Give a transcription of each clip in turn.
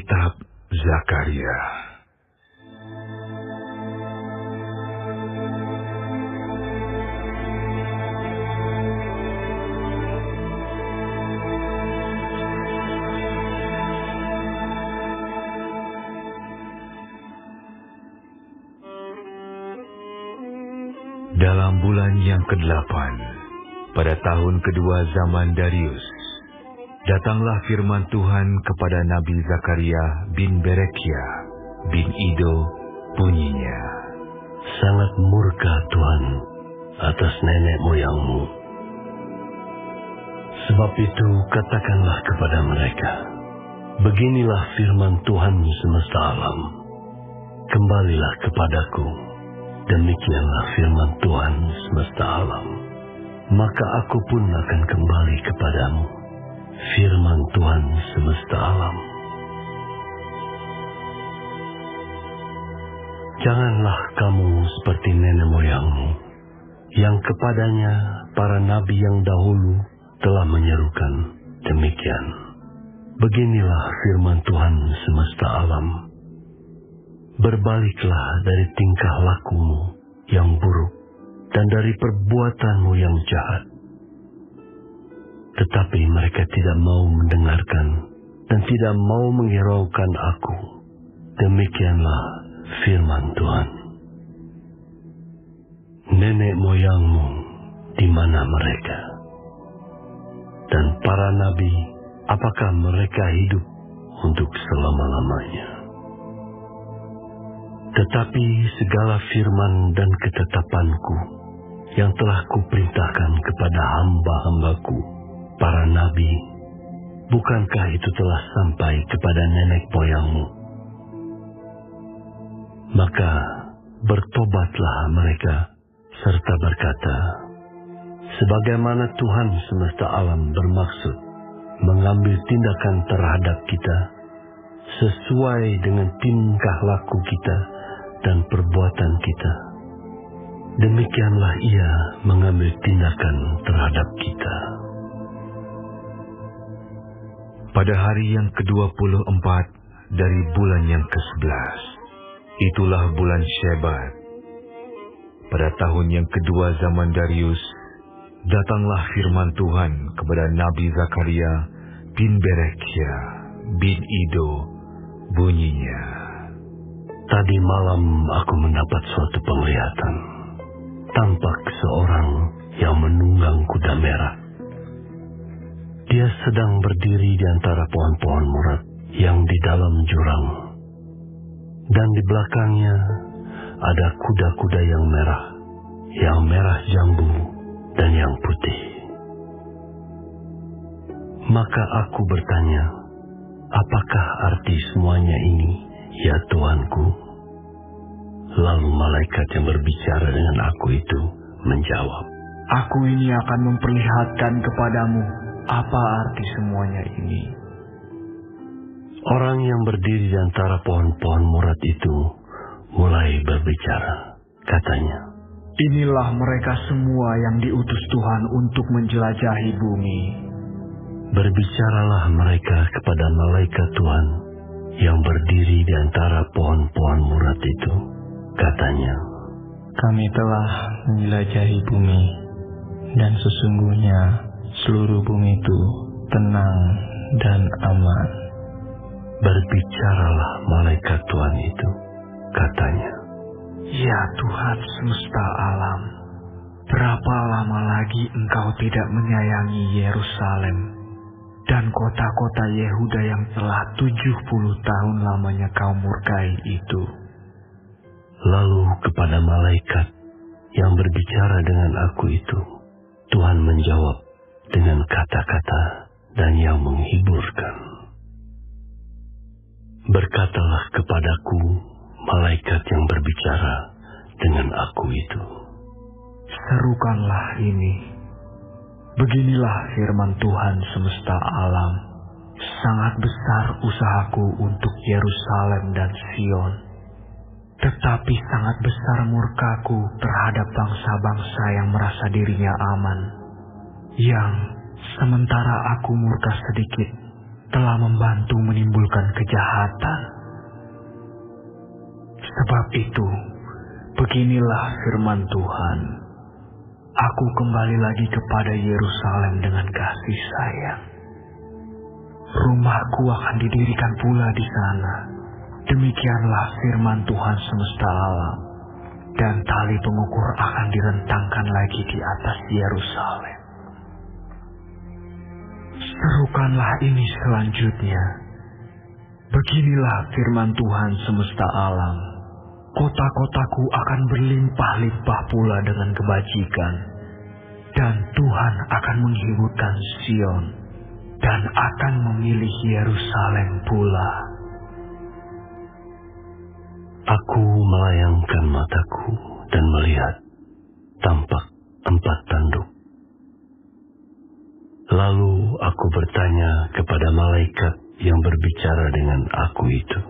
Kitab Zakaria. Dalam bulan yang ke-8, pada tahun kedua zaman Darius, datanglah firman Tuhan kepada Nabi Zakaria bin Berekia bin Ido, bunyinya, sangat murka Tuhan atas nenek moyangmu. Sebab itu katakanlah kepada mereka, beginilah firman Tuhan semesta alam, kembalilah kepadaku, demikianlah firman Tuhan semesta alam, maka aku pun akan kembali kepadamu, firman Tuhan semesta alam. Janganlah kamu seperti nenek moyangmu, yang kepadanya para nabi yang dahulu telah menyerukan demikian. Beginilah firman Tuhan semesta alam, berbaliklah dari tingkah lakumu yang buruk dan dari perbuatanmu yang jahat. Tetapi mereka tidak mau mendengarkan dan tidak mau menghiraukan aku. Demikianlah firman Tuhan. Nenek moyangmu di mana mereka? Dan para nabi, apakah mereka hidup untuk selama-lamanya? Tetapi segala firman dan ketetapanku yang telah kuperintahkan kepada hamba-hambaku, para nabi, bukankah itu telah sampai kepada nenek moyangmu? Maka bertobatlah mereka serta berkata, sebagaimana Tuhan semesta alam bermaksud mengambil tindakan terhadap kita sesuai dengan tingkah laku kita dan perbuatan kita, demikianlah Ia mengambil tindakan terhadap kita. Pada hari yang ke-24 dari bulan yang ke-11, itulah bulan Shebat. Pada tahun yang kedua zaman Darius, datanglah firman Tuhan kepada Nabi Zakaria bin Berekia bin Ido, bunyinya, tadi malam aku mendapat suatu penglihatan. Tampak seorang yang menunggang kuda merah. Dia sedang berdiri di antara pohon-pohon murad yang di dalam jurang. Dan di belakangnya ada kuda-kuda yang merah jambu dan yang putih. Maka aku bertanya, apakah arti semuanya ini, ya Tuanku? Lalu malaikat yang berbicara dengan aku itu menjawab, aku ini akan memperlihatkan kepadamu apa arti semuanya ini. Orang yang berdiri di antara pohon-pohon murad itu mulai berbicara. Katanya, inilah mereka semua yang diutus Tuhan untuk menjelajahi bumi. Berbicaralah mereka kepada malaikat Tuhan yang berdiri di antara pohon-pohon murad itu. Katanya, kami telah menjelajahi bumi, dan sesungguhnya seluruh bumi itu tenang dan aman. Berbicaralah malaikat Tuhan itu. Katanya, ya Tuhan semesta alam, berapa lama lagi Engkau tidak menyayangi Yerusalem dan kota-kota Yehuda yang telah 70 tahun lamanya Kau murkai itu? Lalu kepada malaikat yang berbicara dengan aku itu, Tuhan menjawab dengan kata-kata dan yang menghiburkan. Berkatalah kepadaku malaikat yang berbicara dengan aku itu, serukanlah ini. Beginilah firman Tuhan semesta alam, sangat besar usahaku untuk Yerusalem dan Sion, tetapi sangat besar murkaku terhadap bangsa-bangsa yang merasa dirinya aman, yang sementara aku murka sedikit, telah membantu menimbulkan kejahatan. Sebab itu, beginilah firman Tuhan. Aku kembali lagi kepada Yerusalem dengan kasih sayang. Rumahku akan didirikan pula di sana. Demikianlah firman Tuhan semesta alam. Dan tali pengukur akan direntangkan lagi di atas Yerusalem. Serukanlah ini selanjutnya. Beginilah firman Tuhan semesta alam. Kota-kotaku akan berlimpah-limpah pula dengan kebajikan. Dan Tuhan akan menghiburkan Sion. Dan akan memilih Yerusalem pula. Aku melayangkan mataku dan melihat tampak 4 tanduk. Lalu aku bertanya kepada malaikat yang berbicara dengan aku itu,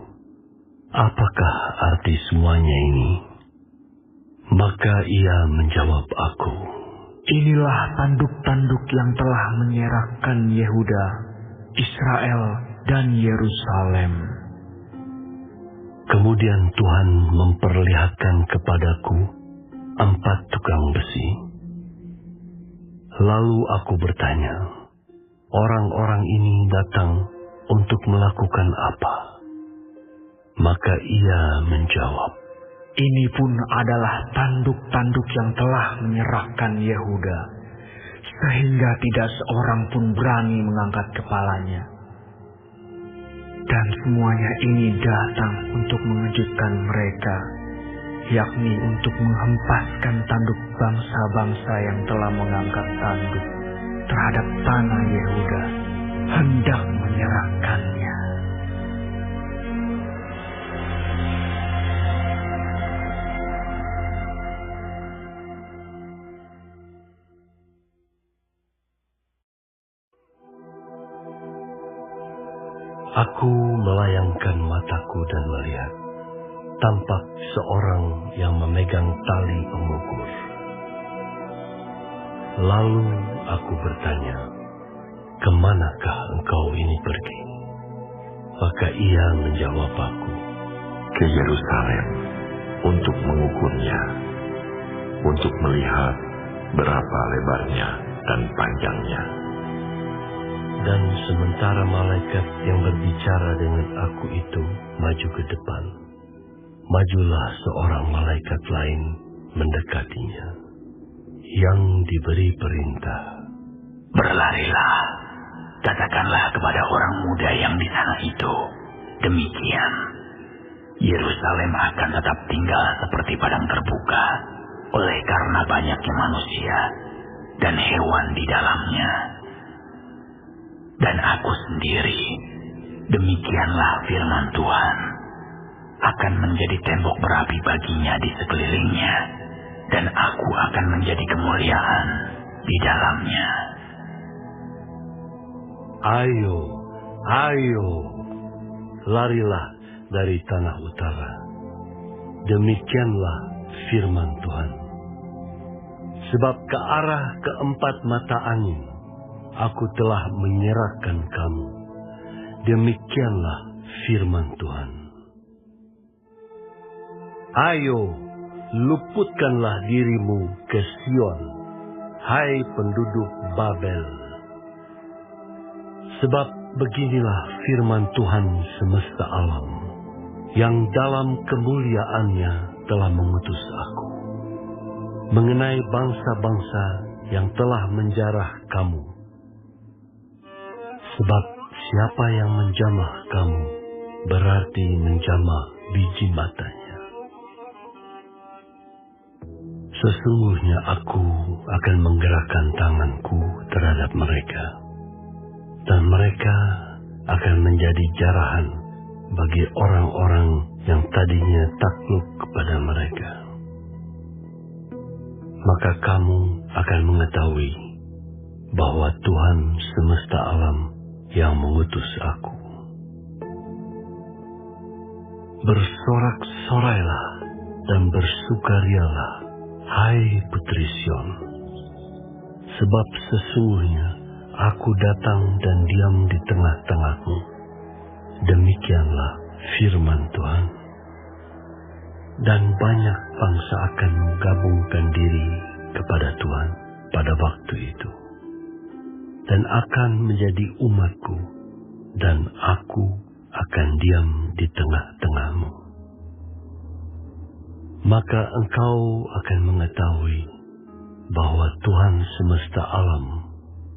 apakah arti semuanya ini? Maka ia menjawab aku, inilah tanduk-tanduk yang telah menyerahkan Yehuda, Israel, dan Yerusalem. Kemudian Tuhan memperlihatkan kepadaku 4 tukang besi. Lalu aku bertanya, orang-orang ini datang untuk melakukan apa? Maka ia menjawab, ini pun adalah tanduk-tanduk yang telah menyerahkan Yehuda, sehingga tidak seorang pun berani mengangkat kepalanya. Dan semuanya ini datang untuk mengejutkan mereka, yakni untuk menghempaskan tanduk bangsa-bangsa yang telah mengangkat tanduk terhadap tanah Yehuda, hendak menyerahkannya. Aku melayangkan mataku dan melihat, tampak seorang yang memegang tali pengukur. Lalu aku bertanya, kemanakah engkau ini pergi? Maka ia menjawab aku, ke Yerusalem untuk mengukurnya, untuk melihat berapa lebarnya dan panjangnya. Dan sementara malaikat yang berbicara dengan aku itu maju ke depan, majulah seorang malaikat lain mendekatinya, yang diberi perintah, berlarilah, katakanlah kepada orang muda yang di sana itu, demikian, Yerusalem akan tetap tinggal seperti padang terbuka, oleh karena banyaknya manusia dan hewan di dalamnya. Dan aku sendiri, demikianlah firman Tuhan, akan menjadi tembok berapi baginya di sekelilingnya, dan aku akan menjadi kemuliaan di dalamnya. Ayo, ayo, larilah dari tanah utara. Demikianlah firman Tuhan. Sebab ke arah keempat mata angin, aku telah menyerahkan kamu. Demikianlah firman Tuhan. Ayo, luputkanlah dirimu ke Sion, hai penduduk Babel. Sebab beginilah firman Tuhan semesta alam, yang dalam kemuliaannya telah mengutus aku, mengenai bangsa-bangsa yang telah menjarah kamu. Sebab siapa yang menjamah kamu, berarti menjamah biji matanya. Sesungguhnya aku akan menggerakkan tanganku terhadap mereka, dan mereka akan menjadi jarahan bagi orang-orang yang tadinya takluk kepada mereka. Maka kamu akan mengetahui bahwa Tuhan semesta alam yang mengutus aku. Bersorak-sorailah dan bersukarialah, hai putri Sion, sebab sesungguhnya Aku datang dan diam di tengah-tengahmu. Demikianlah firman Tuhan. Dan banyak bangsa akan menggabungkan diri kepada Tuhan pada waktu itu, dan akan menjadi umatku, dan aku akan diam di tengah-tengahmu. Maka engkau akan mengetahui bahwa Tuhan semesta alam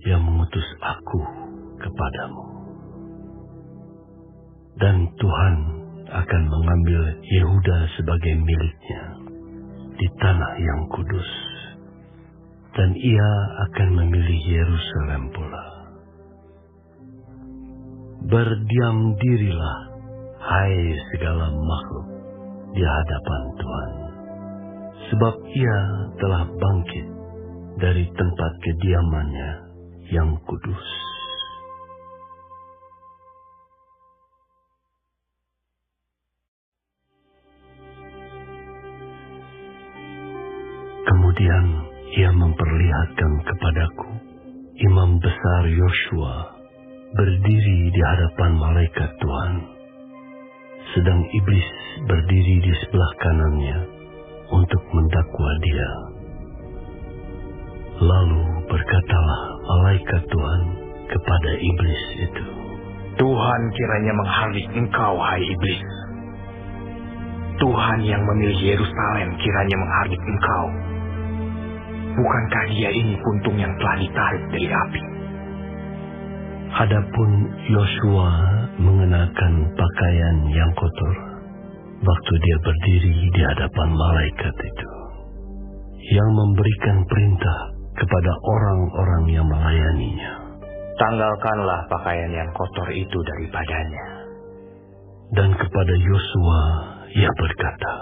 yang mengutus aku kepadamu. Dan Tuhan akan mengambil Yehuda sebagai miliknya di tanah yang kudus, dan ia akan memilih Yerusalem pula. Berdiam dirilah, hai segala makhluk, di hadapan Tuhan, sebab ia telah bangkit dari tempat kediamannya yang kudus. Kemudian ia memperlihatkan kepadaku imam besar Yosua berdiri di hadapan malaikat Tuhan, sedang iblis berdiri di sebelah kanannya untuk mendakwa dia. Lalu berkatalah malaikat Tuhan kepada iblis itu, Tuhan kiranya menghardik engkau, hai iblis. Tuhan yang memilih Yerusalem kiranya menghardik engkau. Bukankah dia ini puntung yang telah ditarik dari api? Adapun Yosua mengenakan pakaian yang kotor waktu dia berdiri di hadapan malaikat itu, yang memberikan perintah kepada orang-orang yang melayaninya. Tanggalkanlah pakaian yang kotor itu daripadanya. Dan kepada Yosua ia berkata,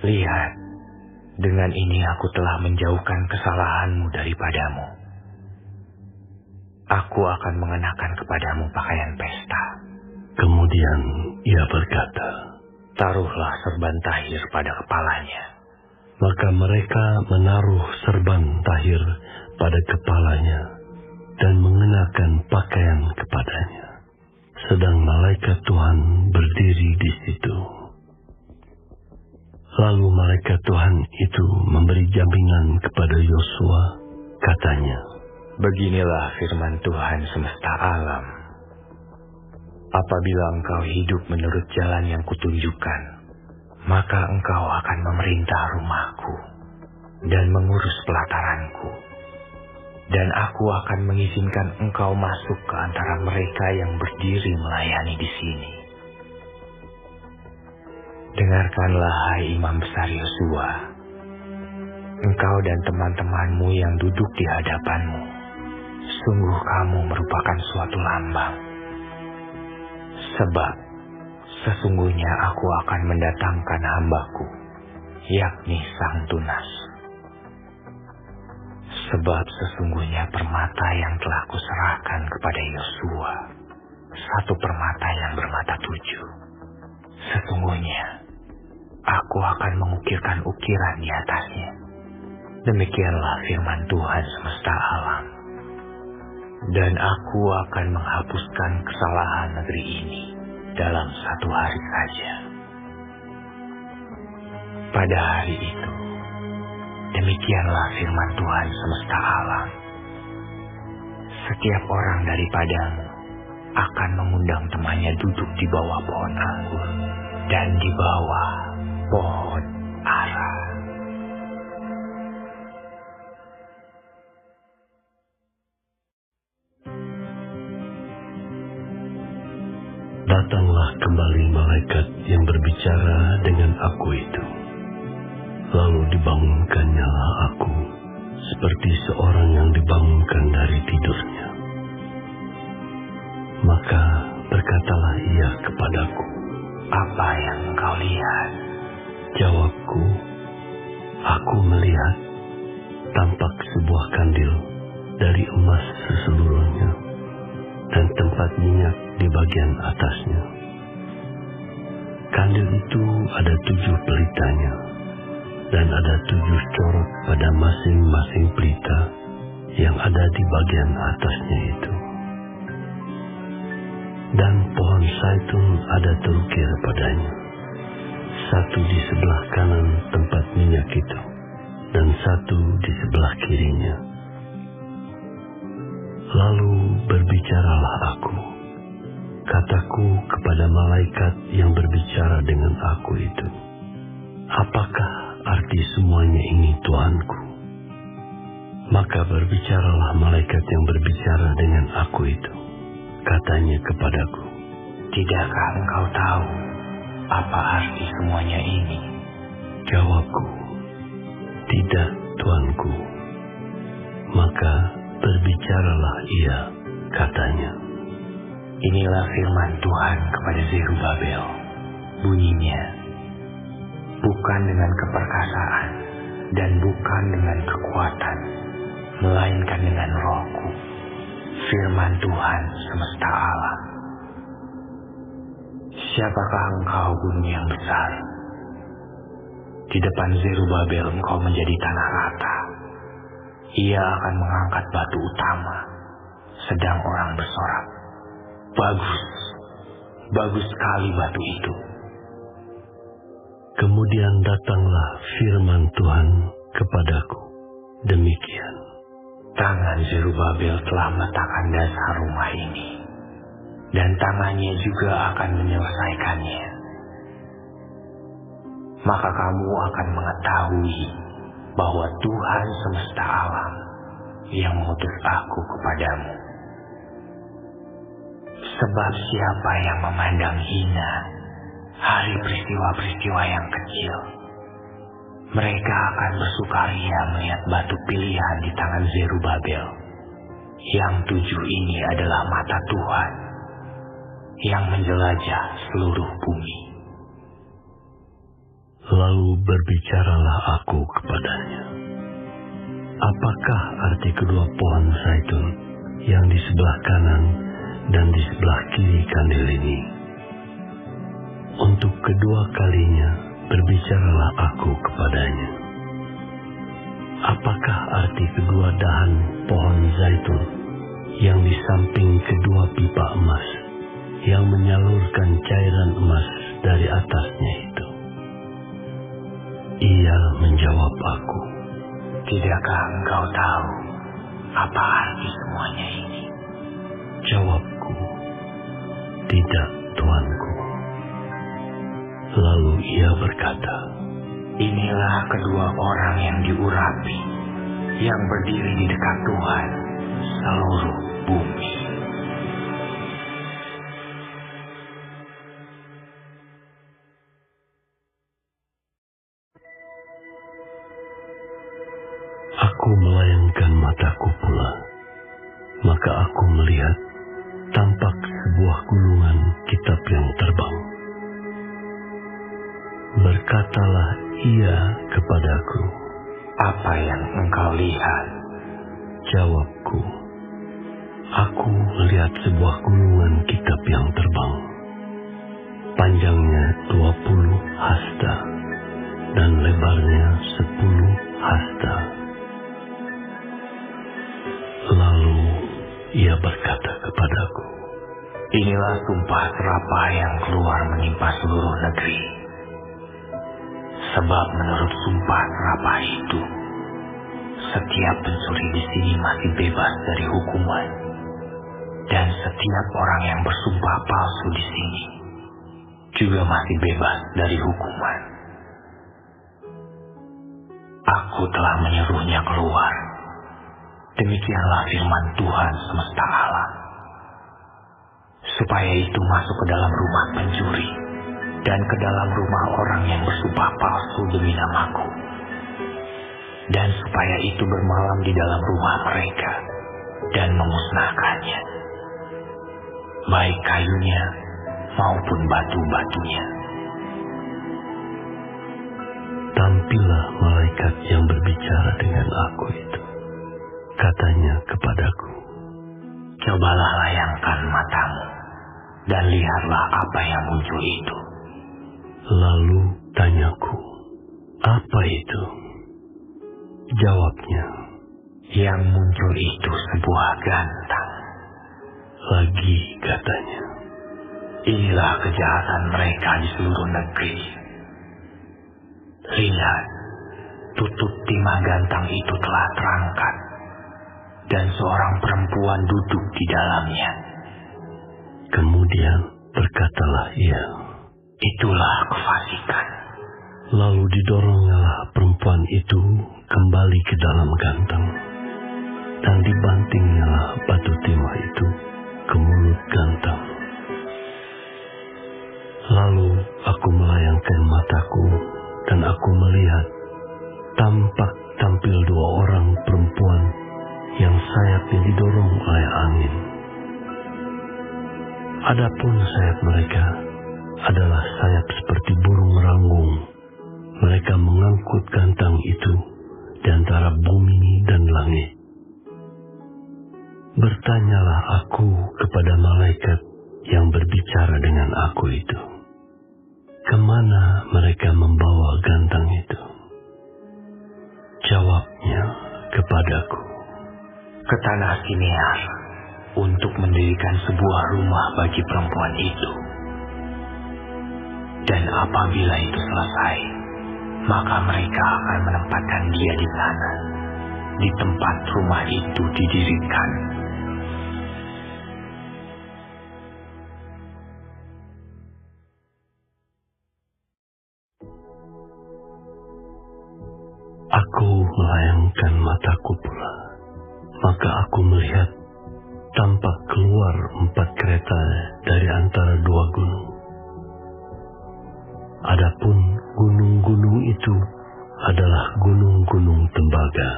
Lihat, dengan ini aku telah menjauhkan kesalahanmu daripadamu. Aku akan mengenakan kepadamu pakaian pesta. Kemudian ia berkata, Taruhlah serban tahir pada kepalanya. Maka mereka menaruh serban tahir pada kepalanya dan mengenakan pakaian kepadanya, sedang malaikat Tuhan berdiri di situ. Lalu malaikat Tuhan itu memberi jaminan kepada Yosua, katanya, Beginilah firman Tuhan semesta alam. Apabila engkau hidup menurut jalan yang kutunjukkan, maka engkau akan memerintah rumahku dan mengurus pelataranku. Dan aku akan mengizinkan engkau masuk ke antara mereka yang berdiri melayani di sini. Dengarkanlah, hai imam besar Yosua, engkau dan teman-temanmu yang duduk di hadapanmu. Sungguh kamu merupakan suatu lambang. Sebab sesungguhnya aku akan mendatangkan hambaku, yakni Sang Tunas. Sebab sesungguhnya permata yang telah kuserahkan kepada Yosua, satu permata yang bermata 7. Sesungguhnya aku akan mengukirkan ukiran di atasnya. Demikianlah firman Tuhan semesta alam. Dan aku akan menghapuskan kesalahan negeri ini dalam 1 hari saja. Pada hari itu, demikianlah firman Tuhan semesta alam. Setiap orang daripadamu akan mengundang temannya duduk di bawah pohon anggur dan di bawah pohon ara. Datanglah kembali malaikat yang berbicara dengan aku itu. Lalu dibangunkannya aku, seperti seorang yang dibangunkan dari tidurnya. Maka berkatalah ia kepadaku, Apa yang engkau lihat? Jawabku, aku melihat tampak sebuah kandil dari emas seseluruhnya, dan tempat minyak di bagian atasnya. Kandil itu ada 7 pelitanya, dan ada 7 corok pada masing-masing pelita yang ada di bagian atasnya itu. dan pohon zaitun ada terukir padanya, satu di sebelah kanan tempat minyak itu, dan satu di sebelah kirinya. Lalu berbicaralah aku, kataku kepada malaikat yang berbicara dengan aku itu, apakah arti semuanya ini, Tuanku? Maka berbicaralah malaikat yang berbicara dengan aku itu, katanya kepadaku, tidakkah engkau tahu apa arti semuanya ini? Jawabku, tidak, Tuanku. Maka berbicaralah ia, katanya, inilah firman Tuhan kepada Zerubabel. Bunyinya, bukan dengan keperkasaan dan bukan dengan kekuatan, melainkan dengan Rohku, firman Tuhan semesta alam. Siapakah engkau, gunung yang besar? Di depan Zerubabel engkau menjadi tanah rata. Ia akan mengangkat batu utama, sedang orang bersorak, bagus, bagus sekali batu itu. Kemudian datanglah firman Tuhan kepadaku, demikian, tangan Zerubabel telah meletakkan dasar rumah ini, dan tangannya juga akan menyelesaikannya. Maka kamu akan mengetahui bahwa Tuhan semesta alam yang mengutus aku kepadamu. Sebab siapa yang memandang hina hari peristiwa-peristiwa yang kecil, mereka akan bersukaria melihat batu pilihan di tangan Zerubabel. Yang 7 ini adalah mata Tuhan yang menjelajah seluruh bumi. Lalu berbicaralah aku kepadanya, apakah arti kedua pohon zaitun yang di sebelah kanan dan di sebelah kiri kandil ini? Untuk kedua kalinya berbicaralah aku kepadanya, apakah arti kedua dahan pohon zaitun yang di samping kedua pipa emas yang menyalurkan cairan emas dari atasnya itu? Ia menjawab aku, tidakkah engkau tahu apa arti semuanya ini? Jawabku, tidak, Tuanku. Lalu ia berkata, inilah kedua orang yang diurapi, yang berdiri di dekat Tuhan seluruh bumi. Aku melayangkan mataku pula, maka aku melihat tampak sebuah gulungan kitab yang terbang. Berkatalah ia kepadaku, apa yang engkau lihat? Jawabku, aku melihat sebuah gulungan kitab yang terbang. Panjangnya 20 hasta dan lebarnya 10 hasta. Lalu ia berkata kepadaku, inilah sumpah serapah yang keluar menimpa seluruh negeri. Sebab menurut sumpah serapah itu, setiap pencuri di sini masih bebas dari hukuman, dan setiap orang yang bersumpah palsu di sini juga masih bebas dari hukuman. Aku telah menyuruhnya keluar. Demikianlah firman Tuhan semesta alam, supaya itu masuk ke dalam rumah pencuri dan ke dalam rumah orang yang bersumpah palsu demi namaku, dan supaya itu bermalam di dalam rumah mereka dan memusnahkannya, baik kayunya maupun batu-batunya. Tampillah malaikat yang berbicara dengan aku itu, katanya kepadaku, cobalah layangkan matamu dan lihatlah apa yang muncul itu. Lalu tanyaku, apa itu? Jawabnya, yang muncul itu sebuah gantang. Lagi katanya, Inilah kejahatan mereka di seluruh negeri. Lihat, tutup timah gantang itu telah terangkat, dan seorang perempuan duduk di dalamnya. Kemudian berkatalah ia, itulah kefasikan. Lalu didoronglah perempuan itu kembali ke dalam gantang, dan dibantingnyalah batu timah itu ke mulut gantang. Lalu aku melayangkan mataku, dan aku melihat tampil dua orang perempuan yang sayapnya didorong oleh angin. Adapun sayap mereka adalah sayap seperti burung meranggung. Mereka mengangkut gantang itu di antara bumi dan langit. Bertanyalah aku kepada malaikat yang berbicara dengan aku itu, kemana mereka membawa gantang itu? Jawabnya kepadaku, ke tanah Sinear, untuk mendirikan sebuah rumah bagi perempuan itu. Dan apabila itu selesai, maka mereka akan menempatkan dia di sana, di tempat rumah itu didirikan. Aku melayangkan mataku pula, maka aku melihat tampak keluar 4 kereta dari antara 2 gunung. Adapun gunung-gunung itu adalah gunung-gunung tembaga.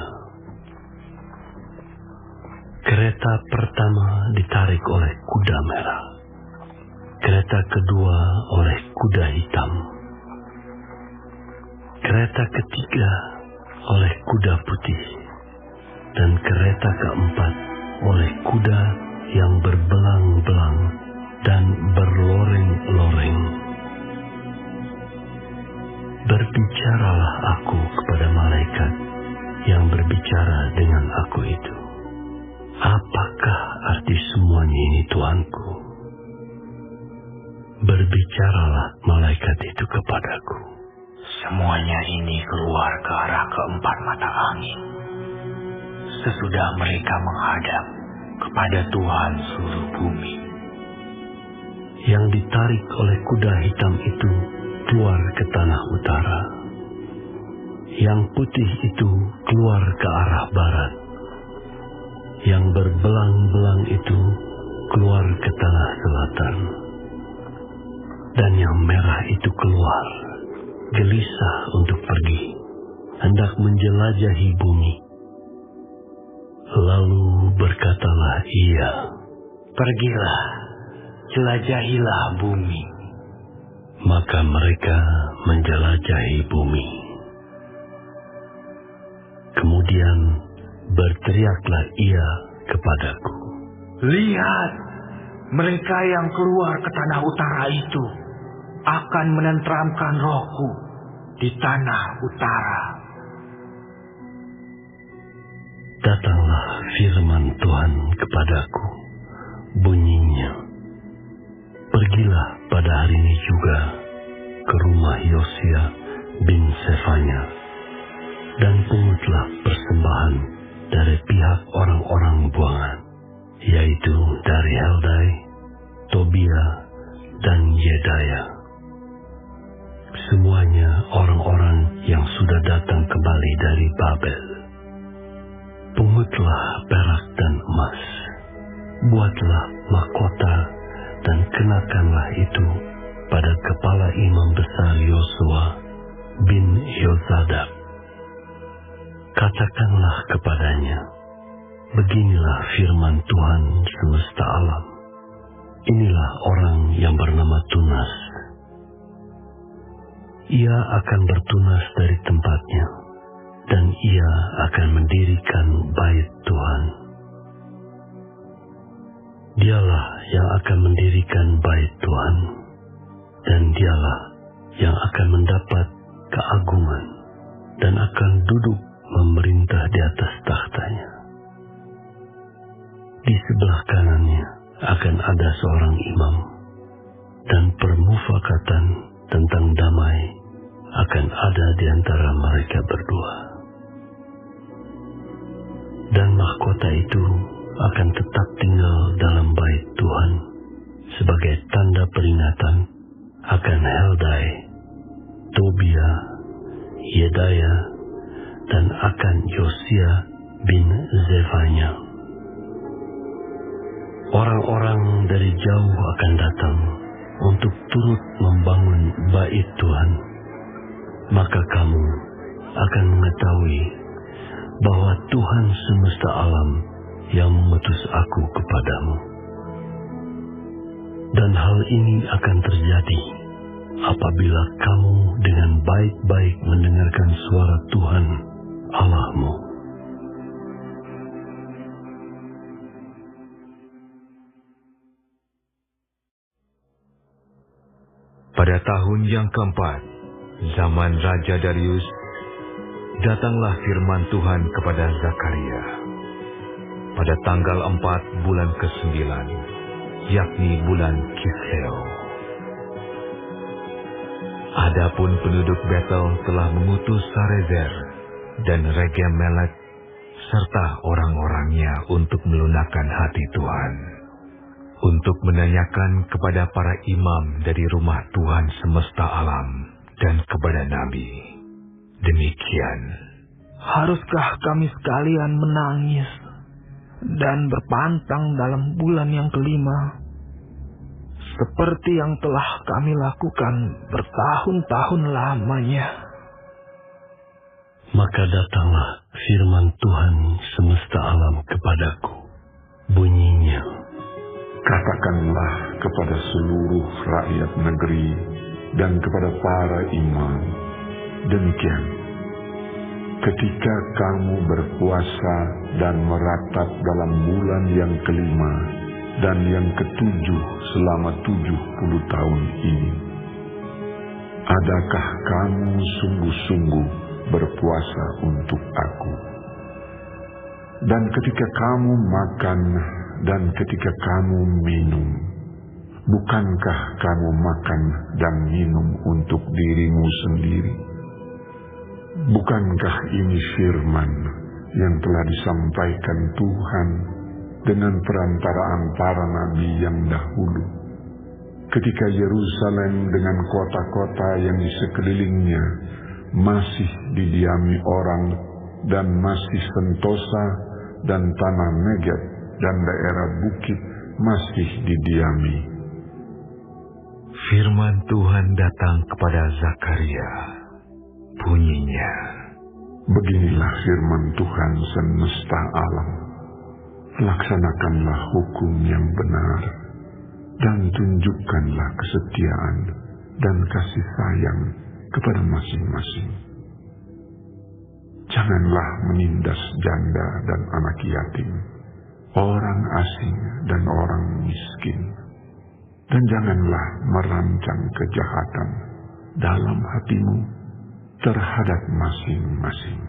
Kereta pertama ditarik oleh kuda merah, kereta kedua oleh kuda hitam, kereta ketiga oleh kuda putih, dan kereta keempat oleh kuda yang berbelang-belang dan berloreng-loreng. Berbicaralah aku kepada malaikat yang berbicara dengan aku itu, apakah arti semuanya ini, Tuanku? Berbicaralah malaikat itu kepadaku, semuanya ini keluar ke arah keempat mata angin, sesudah mereka menghadap kepada Tuhan seluruh bumi. Yang ditarik oleh kuda hitam itu keluar ke tanah utara, yang putih itu keluar ke arah barat, yang berbelang-belang itu keluar ke tanah selatan, dan yang merah itu keluar gelisah untuk pergi, hendak menjelajahi bumi. Lalu berkatalah ia, pergilah, jelajahilah bumi. Maka mereka menjelajahi bumi. Kemudian berteriaklah ia kepadaku, lihat, mereka yang keluar ke tanah utara itu akan menenteramkan rohku di tanah utara. Datanglah firman Tuhan kepadaku, bunyinya, pergilah pada hari ini juga ke rumah Yosia bin Sefanya, dan pungutlah persembahan dari pihak orang-orang buangan, yaitu dari Heldai, Tobia, dan Yedaya. Semuanya orang-orang yang sudah datang kembali dari Babel. Pungutlah perak dan emas, buatlah mahkota dan kenakanlah itu pada kepala imam besar Yosua bin Yozadak. Katakanlah kepadanya, beginilah firman Tuhan semesta alam. Inilah orang yang bernama Tunas. Ia akan bertunas dari tempatnya, dan ia akan mendirikan bait Tuhan. Dialah yang akan mendirikan bait Tuhan, dan dialah yang akan mendapat keagungan dan akan duduk memerintah di atas takhtanya. Di sebelah kanannya akan ada seorang imam, dan permufakatan tentang damai akan ada di antara mereka berdua. Dan mahkota itu akan tetap tinggal dalam bait Tuhan sebagai tanda peringatan akan Heldai, Tobia, Yedaya, dan akan Yosia bin Zefanya. Orang-orang dari jauh akan datang untuk turut membangun bait Tuhan. Maka kamu akan mengetahui bahwa Tuhan semesta alam yang mengutus aku kepadamu. Dan hal ini akan terjadi apabila kamu dengan baik-baik mendengarkan suara Tuhan Allahmu. Pada tahun yang keempat, zaman Raja Darius, datanglah firman Tuhan kepada Zakaria pada tanggal 4 bulan ke-9, yakni bulan Kisleu. Adapun penduduk Betel telah mengutus Sarezer dan Regem-melek serta orang-orangnya untuk melunakkan hati Tuhan, untuk menanyakan kepada para imam dari rumah Tuhan semesta alam dan kepada nabi. Demikian, haruskah kami sekalian menangis dan berpantang dalam bulan yang kelima, seperti yang telah kami lakukan bertahun-tahun lamanya? Maka datanglah firman Tuhan semesta alam kepadaku. Bunyinya, katakanlah kepada seluruh rakyat negeri dan kepada para imam, demikian, ketika kamu berpuasa dan meratap dalam bulan yang kelima dan yang ketujuh selama 70 tahun ini, adakah kamu sungguh-sungguh berpuasa untuk aku? Dan ketika kamu makan dan ketika kamu minum, bukankah kamu makan dan minum untuk dirimu sendiri? Bukankah ini firman yang telah disampaikan Tuhan dengan perantaraan para nabi yang dahulu, ketika Yerusalem dengan kota-kota yang di sekelilingnya masih didiami orang dan masih sentosa dan tanah Negeb dan daerah bukit masih didiami? firman Tuhan datang kepada Zakaria. Bunyinya, beginilah firman Tuhan semesta alam. Laksanakanlah hukum yang benar dan tunjukkanlah kesetiaan dan kasih sayang kepada masing-masing. Janganlah menindas janda dan anak yatim, orang asing dan orang miskin, dan janganlah merancang kejahatan dalam hatimu terhadap masing-masing.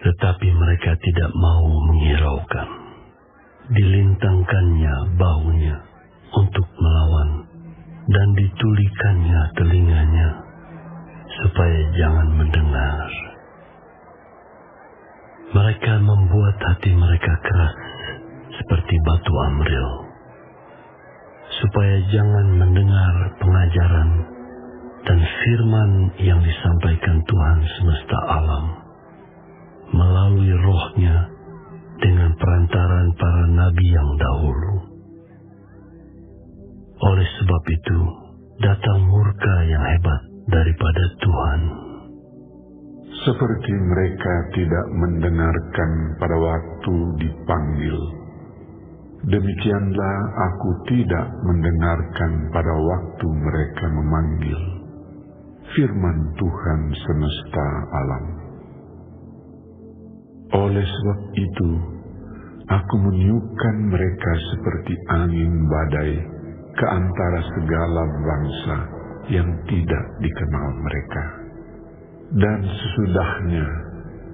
Tetapi mereka tidak mau menghiraukan. Dilintangkannya bahunya untuk melawan, dan ditulikannya telinganya, supaya jangan mendengar. Mereka membuat hati mereka keras seperti batu amril, supaya jangan mendengar pengajaran dan firman yang disampaikan Tuhan semesta alam melalui rohnya dengan perantaran para nabi yang dahulu. Oleh sebab itu, datang murka yang hebat daripada Tuhan. Seperti mereka tidak mendengarkan pada waktu dipanggil, demikianlah aku tidak mendengarkan pada waktu mereka memanggil. Firman Tuhan semesta alam. Oleh sebab itu, aku meniupkan mereka seperti angin badai ke antara segala bangsa yang tidak dikenal mereka. Dan sesudahnya,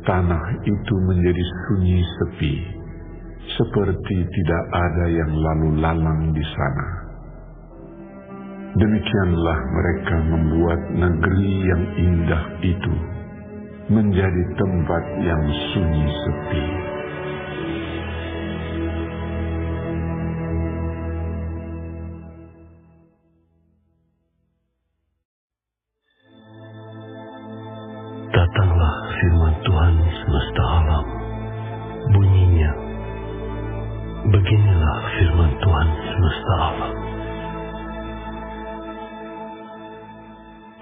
tanah itu menjadi sunyi sepi, seperti tidak ada yang lalu lalang di sana. Demikianlah mereka membuat negeri yang indah itu menjadi tempat yang sunyi sepi. Datanglah firman Tuhan semesta alam. Bunyinya, beginilah firman Tuhan semesta alam.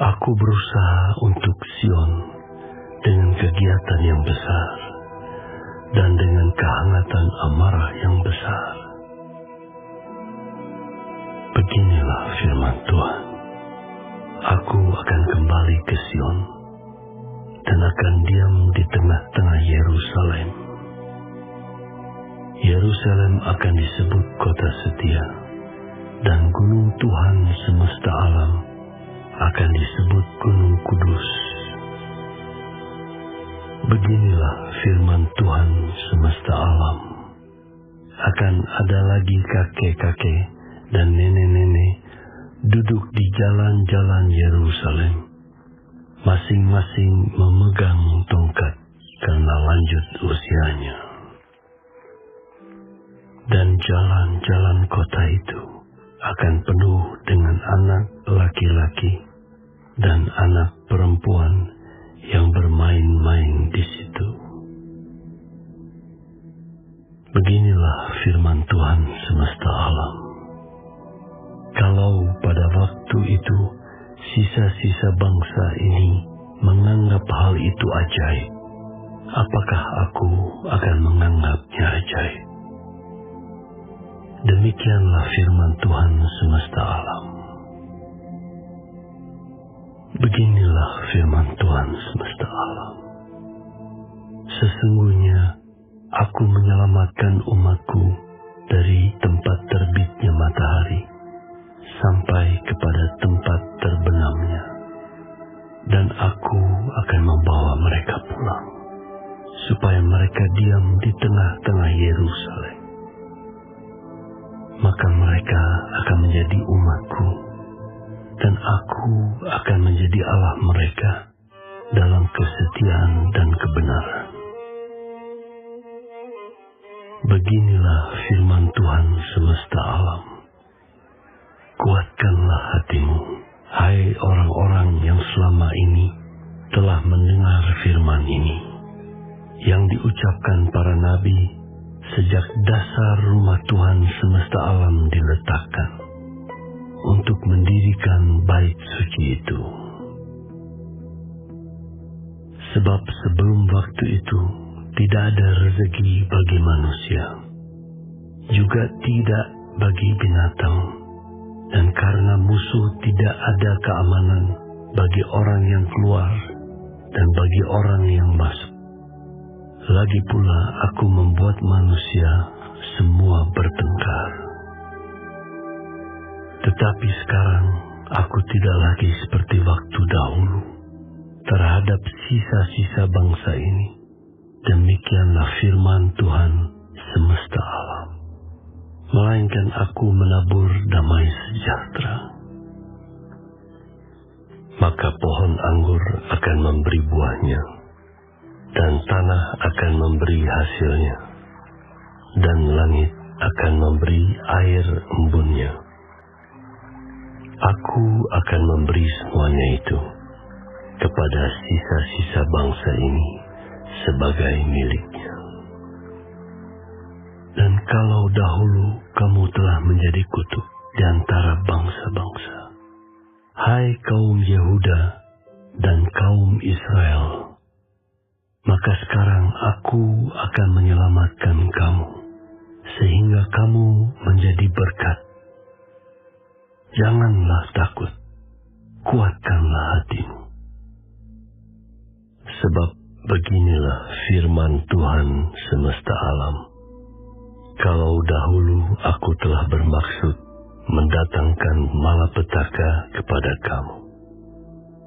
Aku berusaha untuk Sion dengan kegiatan yang besar dan dengan kehangatan amarah yang besar. Beginilah firman Tuhan. Aku akan kembali ke Sion dan akan diam di tengah-tengah Yerusalem. Yerusalem akan disebut kota setia, dan gunung Tuhan semesta alam akan disebut gunung kudus. Beginilah firman Tuhan semesta alam. Akan ada lagi kakek-kakek dan nenek-nenek duduk di jalan-jalan Yerusalem, masing-masing memegang tongkat karena lanjut usianya. Dan jalan-jalan kota itu akan penuh dengan anak laki-laki dan anak perempuan yang bermain-main di situ. Beginilah firman Tuhan semesta alam. Kalau pada waktu itu sisa-sisa bangsa ini menganggap hal itu ajaib, apakah aku akan menganggapnya ajaib? Demikianlah firman Tuhan semesta alam. Beginilah firman Tuhan semesta alam. Sesungguhnya aku menyelamatkan umatku dari tempat terbitnya matahari sampai kepada tempat terbenamnya, dan aku akan membawa mereka pulang, supaya mereka diam di tengah-tengah Yerusalem. Maka mereka akan menjadi umatku, dan aku akan menjadi Allah mereka dalam kesetiaan dan kebenaran. Beginilah firman Tuhan semesta alam. Kuatkanlah hatimu, hai orang-orang yang selama ini telah mendengar firman ini, yang diucapkan para nabi sejak dasar rumah Tuhan semesta alam diletakkan, untuk mendirikan bait suci itu. Sebab sebelum waktu itu tidak ada rezeki bagi manusia, juga tidak bagi binatang, dan karena musuh tidak ada keamanan bagi orang yang keluar dan bagi orang yang masuk. Lagi pula aku membuat manusia semua bertengkar. Tetapi sekarang aku tidak lagi seperti waktu dahulu terhadap sisa-sisa bangsa ini. Demikianlah firman Tuhan semesta alam. Melainkan aku menabur damai sejahtera. Maka pohon anggur akan memberi buahnya, dan tanah akan memberi hasilnya, dan langit akan memberi air embunnya. Aku akan memberi semuanya itu kepada sisa-sisa bangsa ini sebagai miliknya. Dan kalau dahulu kamu telah menjadi kutuk di antara bangsa-bangsa, hai kaum Yehuda dan kaum Israel, maka sekarang aku akan menyelamatkan kamu, sehingga kamu menjadi berkat. Janganlah takut, kuatkanlah hatimu. Sebab beginilah firman Tuhan semesta alam. Kalau dahulu aku telah bermaksud mendatangkan malapetaka kepada kamu,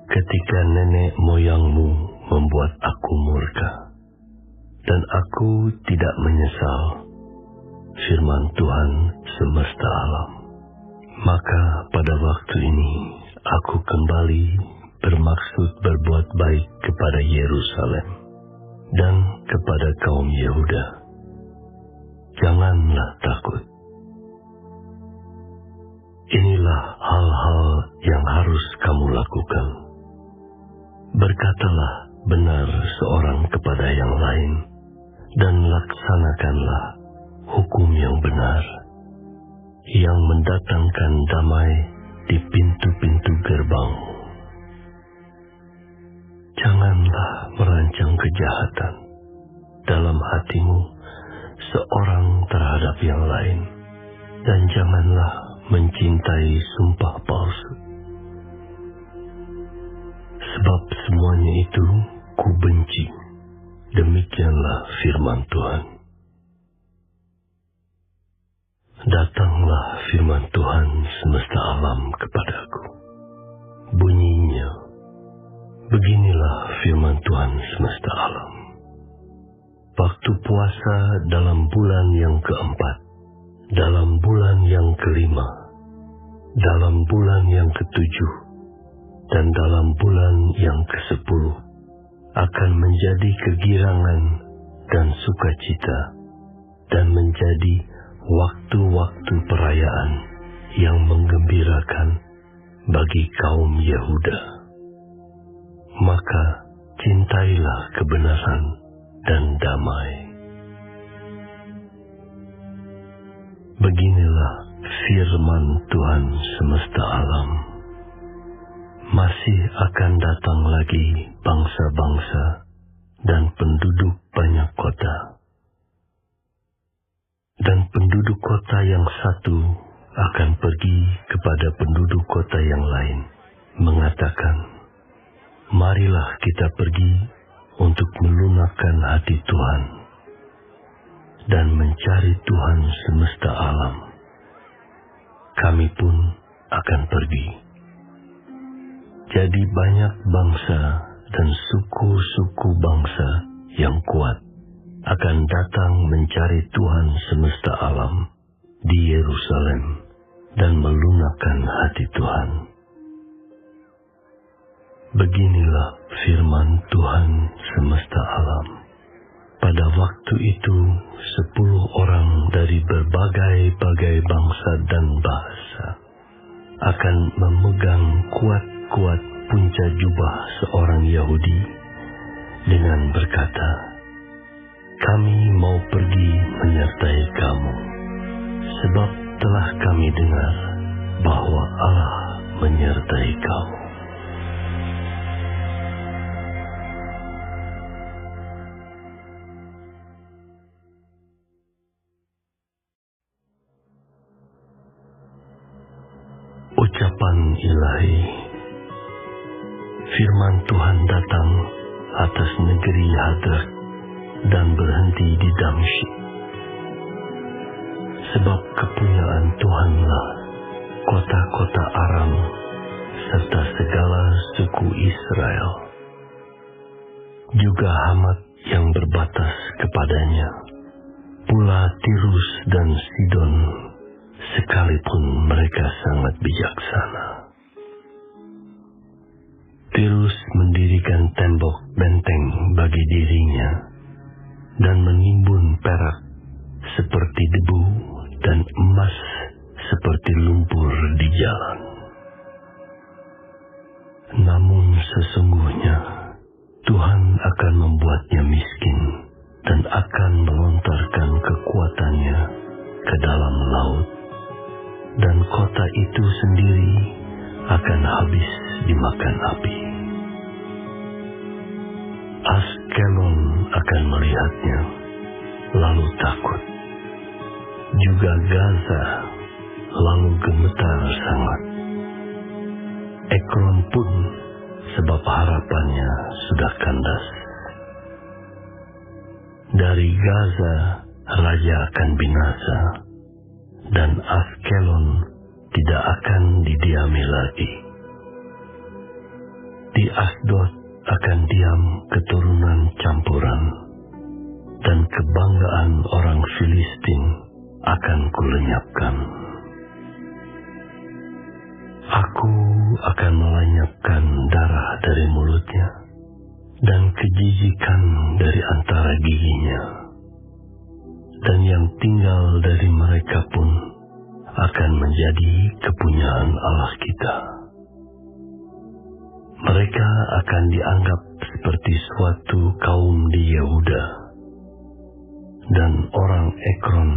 ketika nenek moyangmu membuat aku murka, dan aku tidak menyesal, firman Tuhan semesta alam. Maka pada waktu ini aku kembali bermaksud berbuat baik kepada Yerusalem dan kepada kaum Yehuda. Janganlah takut. Inilah hal-hal yang harus kamu lakukan. Berkatalah benar seorang kepada yang lain, dan laksanakanlah hukum yang benar, yang mendatangkan damai di pintu-pintu gerbang. Janganlah merancang kejahatan dalam hatimu seorang terhadap yang lain, dan janganlah mencintai sumpah palsu. Sebab semuanya itu ku benci. Demikianlah firman Tuhan. Datanglah firman Tuhan semesta alam kepadaku. Bunyinya, beginilah firman Tuhan semesta alam. Waktu puasa dalam bulan yang keempat, dalam bulan yang kelima, dalam bulan yang ketujuh, dan dalam bulan yang ke-10 akan menjadi kegirangan dan sukacita, dan menjadi waktu-waktu perayaan yang menggembirakan bagi kaum Yehuda. Maka cintailah kebenaran dan damai. Beginilah firman Tuhan semesta alam. Masih akan datang lagi bangsa-bangsa dan penduduk banyak kota. Dan penduduk kota yang satu akan pergi kepada penduduk kota yang lain, mengatakan, marilah kita pergi untuk melunakkan hati Tuhan dan mencari Tuhan semesta alam. Kami pun akan pergi. Jadi banyak bangsa dan suku-suku bangsa yang kuat akan datang mencari Tuhan semesta alam di Yerusalem dan melunakkan hati Tuhan. Beginilah firman Tuhan semesta alam. Pada waktu itu 10 orang dari berbagai-bagai bangsa dan bahasa akan memegang kuat-kuat punca jubah seorang Yahudi dengan berkata, kami mau pergi menyertai kamu, sebab telah kami dengar bahwa Allah menyertai kamu. Ucapan ilahi. Firman Tuhan datang atas negeri Hadrak dan berhenti di Damsyik. Sebab kepunyaan Tuhanlah kota-kota Aram serta segala suku Israel, juga Hamat yang berbatas kepadanya, pula Tirus dan Sidon, sekalipun mereka sangat bijaksana. Tirus mendirikan tembok benteng bagi dirinya dan menimbun perak seperti debu dan emas seperti lumpur di jalan. Namun sesungguhnya Tuhan akan membuatnya miskin dan akan melontarkan kekuatannya ke dalam laut, dan kota itu sendiri akan habis dimakan api. Askelon akan melihatnya, lalu takut. Juga Gaza, lalu gemetar sangat. Ekron pun, sebab harapannya sudah kandas. Dari Gaza, raja akan binasa, dan Askelon tidak akan didiami lagi. Di Asdod akan diam keturunan campuran, dan kebanggaan orang Filistin akan kulenyapkan. akan melenyapkan darah dari mulutnya dan kejijikan dari antara giginya, dan yang tinggal dari mereka pun akan menjadi kepunyaan Allah kita. Mereka akan dianggap seperti suatu kaum di Yehuda, dan orang Ekron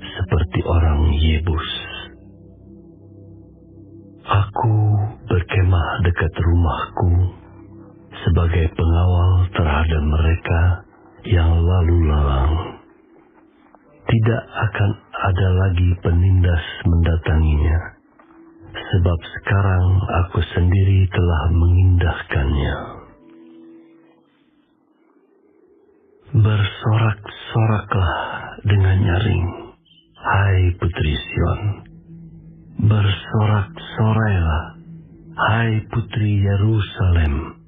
seperti orang Yebus. Aku berkemah dekat rumahku sebagai pengawal terhadap mereka yang lalu lalang. Tidak akan ada lagi penindas mendatanginya, sebab sekarang aku sendiri telah mengindahkannya. Bersorak-soraklah dengan nyaring, hai Putri Sion. Bersorak-sorailah, hai Putri Yerusalem.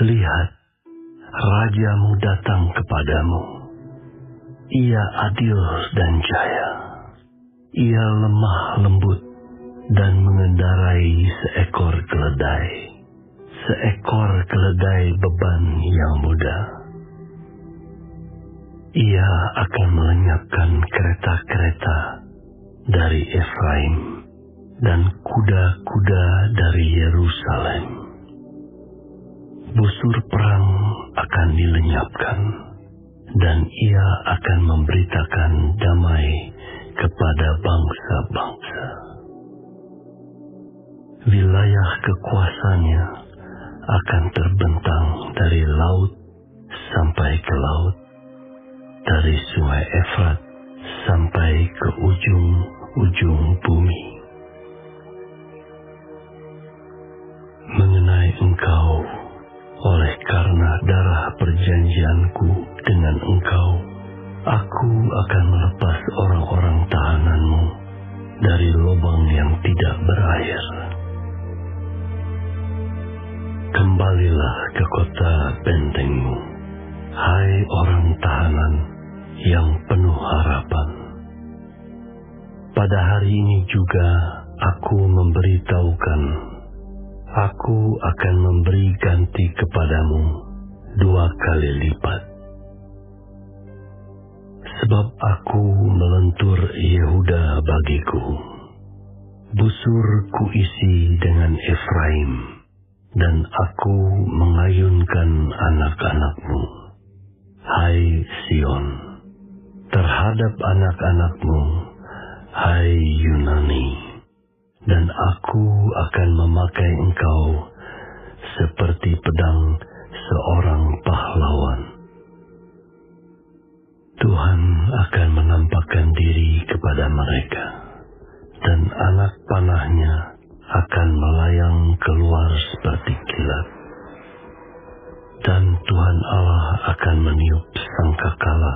Lihat, Rajamu datang kepadamu. Ia adil dan jaya. Ia lemah lembut dan mengendarai seekor keledai beban yang mudah. Ia akan melenyapkan kereta-kereta dari Efraim dan kuda-kuda dari Yerusalem. Busur perang akan dilenyapkan, dan ia akan memberitakan damai kepada bangsa-bangsa. Wilayah kekuasaannya akan terbentang dari laut sampai ke laut, dari sungai Efrat sampai ke ujung-ujung bumi. Mengenai engkau, oleh karena darah perjanjianku dengan engkau, aku akan melepas orang-orang tahananmu dari lubang yang tidak berakhir. Kembalilah ke kota bentengmu, hai orang tahanan yang penuh harapan. Pada hari ini juga aku memberitahukan, aku akan memberi ganti kepadamu 2 kali lipat. Sebab aku melentur Yehuda bagiku, busur kuisi dengan Efraim, dan aku mengayunkan anak-anakmu, hai Sion, terhadap anak-anakmu, hai Yunani, dan aku akan memakai engkau seperti pedang seorang pahlawan. Tuhan akan menampakkan diri kepada mereka, dan anak panahnya akan melayang keluar seperti kilat. Dan Tuhan Allah akan meniup sangkakala,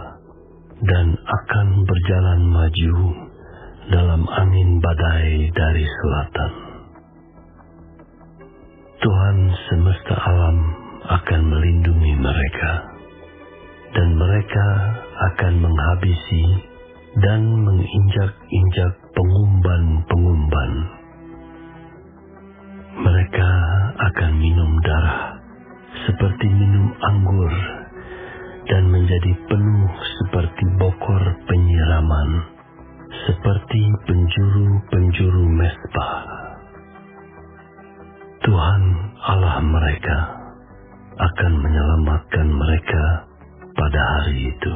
dan akan berjalan maju dalam angin badai dari selatan. Tuhan semesta alam akan melindungi mereka, dan mereka akan menghabisi dan menginjak-injak pengumban-pengumban. Mereka akan minum darah seperti minum anggur, dan menjadi penuh seperti bokor penyiraman, seperti penjuru-penjuru mesbah. Tuhan Allah mereka akan menyelamatkan mereka pada hari itu,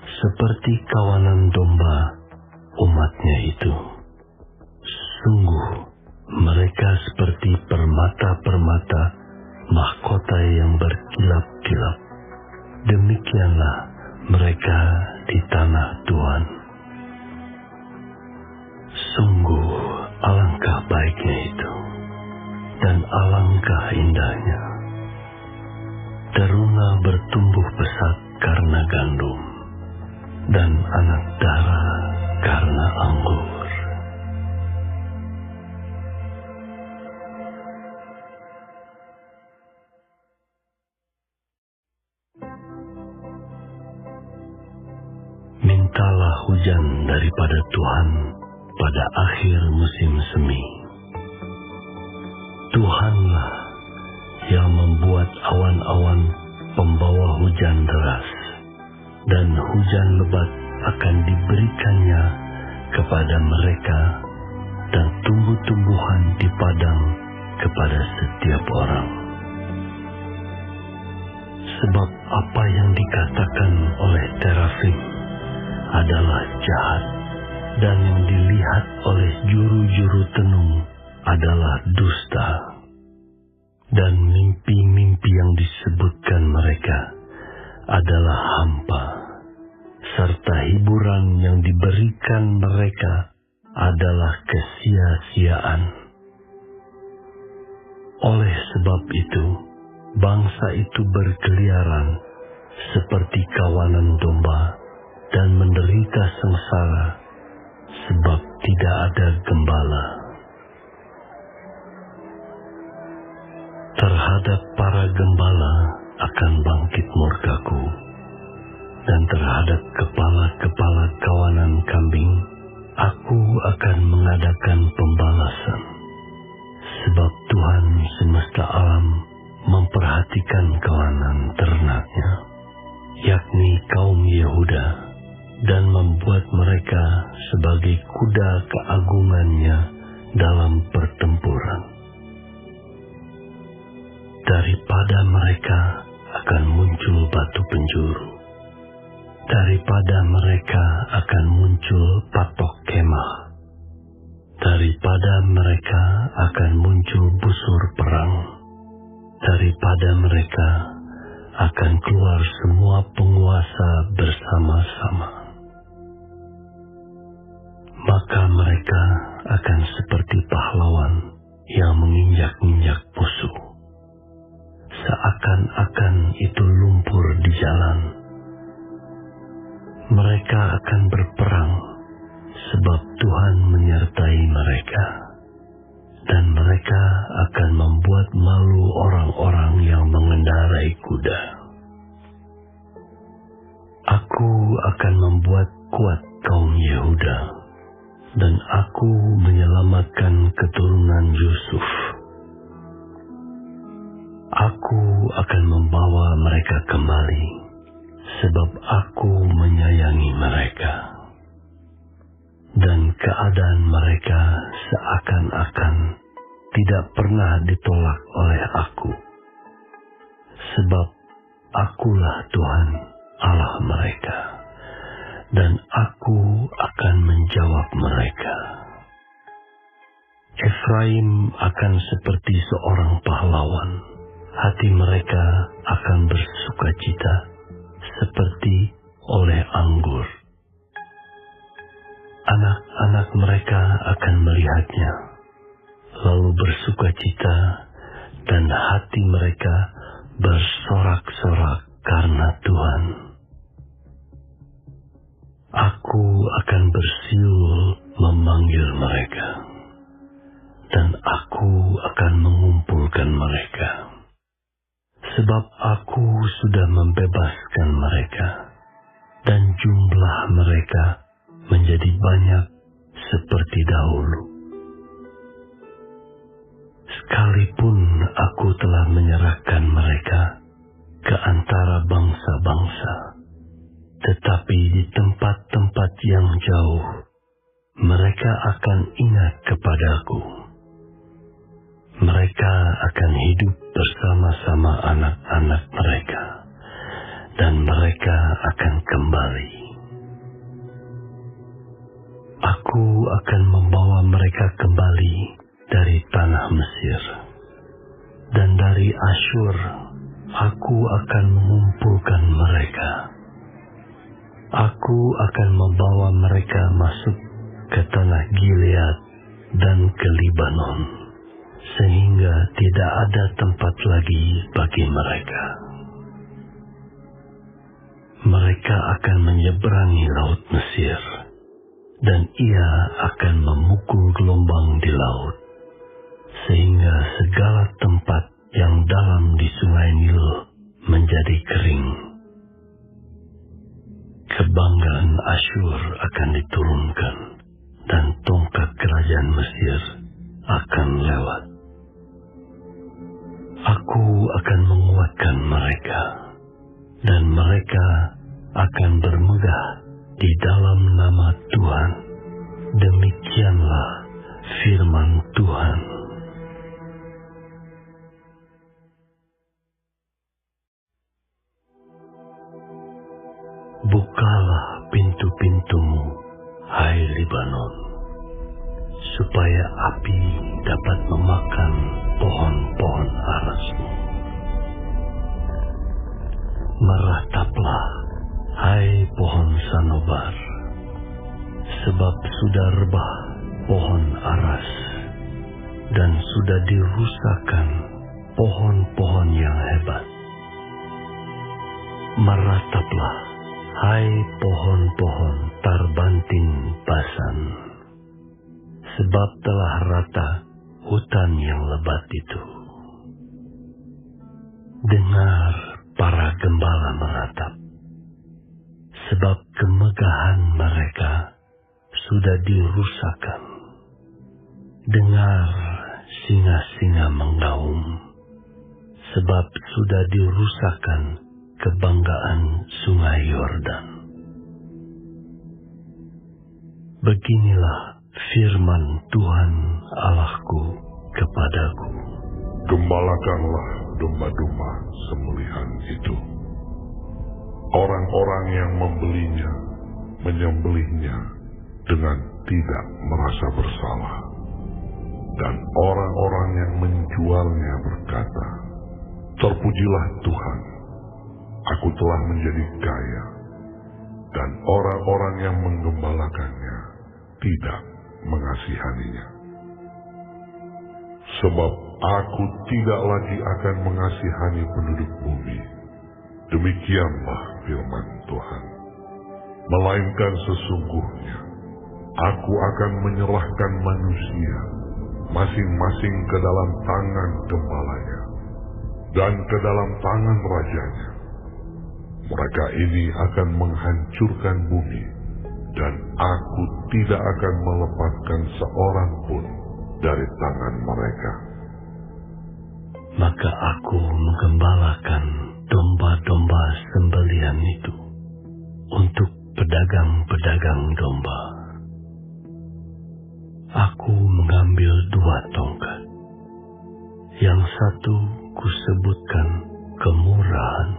seperti kawanan domba umatnya itu. Sungguh mereka seperti permata-permata mahkota yang berkilap-kilap. Demikianlah mereka di tanah Tuhan. Sungguh alangkah baiknya itu, dan alangkah indahnya. Teruna bertumbuh pesat karena gandum, dan anak dara karena anggur. Mintalah hujan daripada Tuhan pada akhir musim semi, Tuhanlah yang membuat awan-awan pembawa hujan deras, dan hujan lebat akan diberikannya kepada mereka, dan tumbuh-tumbuhan di padang kepada setiap orang. Sebab apa yang dikatakan oleh terafim adalah jahat, dan yang dilihat oleh juru-juru tenung adalah dusta, dan mimpi-mimpi yang disebutkan mereka adalah hampa, serta hiburan yang diberikan mereka adalah kesia-siaan. Oleh sebab itu, bangsa itu berkeliaran seperti kawanan domba dan menderita sengsara sebab tidak ada gembala. Terhadap para gembala akan bangkit murkaku, dan terhadap kepala-kepala kawanan kambing aku akan mengadakan pembalasan. Sebab Tuhan semesta alam memperhatikan kawanan ternaknya, yakni kaum Yehuda, dan membuat mereka sebagai kuda keagungannya dalam pertempuran. Daripada mereka akan muncul batu penjuru, daripada mereka akan muncul patok kemah, daripada mereka akan muncul busur perang, daripada mereka akan keluar semua penguasa bersama-sama. Maka mereka akan seperti pahlawan yang menginjak-injak musuh, seakan-akan itu lumpur di jalan. Mereka akan berperang, sebab Tuhan menyertai mereka, dan mereka akan membuat malu orang-orang yang mengendarai kuda. Aku akan membuat kuat kaum Yehuda, dan aku menyelamatkan keturunan Yusuf. Aku akan membawa mereka kembali, sebab aku menyayangi mereka, dan keadaan mereka seakan-akan tidak pernah ditolak oleh aku. Sebab akulah Tuhan Allah mereka, dan aku akan menjawab mereka. Efraim akan seperti seorang pahlawan, hati mereka akan bersukacita seperti oleh anggur. Anak-anak mereka akan melihatnya, lalu bersukacita, dan hati mereka bersorak-sorak karena Tuhan. Aku akan bersiul memanggil mereka, dan aku akan mengumpulkan mereka. Sebab aku sudah membebaskan mereka, dan jumlah mereka menjadi banyak seperti dahulu. Sekalipun aku telah menyerahkan mereka ke antara bangsa-bangsa, tetapi di tempat-tempat yang jauh, mereka akan ingat kepadaku. Mereka akan hidup bersama-sama anak-anak mereka, dan mereka akan kembali. Aku akan membawa mereka kembali dari tanah Mesir, dan dari Asyur aku akan mengumpulkan mereka. Aku akan membawa mereka masuk ke tanah Gilead dan ke Libanon, sehingga tidak ada tempat lagi bagi mereka. Mereka akan menyeberangi laut Mesir, dan ia akan memukul gelombang di laut, sehingga segala tempat yang dalam di sungai Nil menjadi kering. Kebanggaan Asyur akan diturunkan, dan tongkat kerajaan Mesir akan lewat. akan menguatkan mereka, dan mereka akan bermegah di dalam nama Tuhan. Demikianlah firman Tuhan. Bukalah pintu-pintumu, hai Libanon, supaya api dapat memakan pohon-pohon arasmu. Merataplah, hai pohon sanobar, sebab sudah rebah pohon aras, dan sudah dirusakkan pohon-pohon yang hebat. Merataplah, hai pohon-pohon tarbantin Basan, sebab telah rata hutan yang lebat itu. Dengar para gembala meratap, sebab kemegahan mereka sudah dirusakkan. Dengar singa-singa mengaum, sebab sudah dirusakkan kebanggaan sungai Yordan. Beginilah firman Tuhan Allahku kepadaku. Gembalakanlah domba-domba sembelihan itu. Orang-orang yang membelinya, menyembelihnya dengan tidak merasa bersalah. Dan orang-orang yang menjualnya berkata, terpujilah Tuhan, aku telah menjadi kaya. Dan orang-orang yang menggembalakannya tidak mengasihaninya. Sebab aku tidak lagi akan mengasihani penduduk bumi. Demikianlah firman Tuhan. Melainkan sesungguhnya, aku akan menyerahkan manusia masing-masing ke dalam tangan gembalanya dan ke dalam tangan rajanya. Mereka ini akan menghancurkan bumi, dan aku tidak akan melepaskan seorang pun dari tangan mereka. Maka aku menggembalakan domba-domba sembelihan itu untuk pedagang-pedagang domba. Aku mengambil 2 tongkat. Yang satu kusebutkan kemurahan,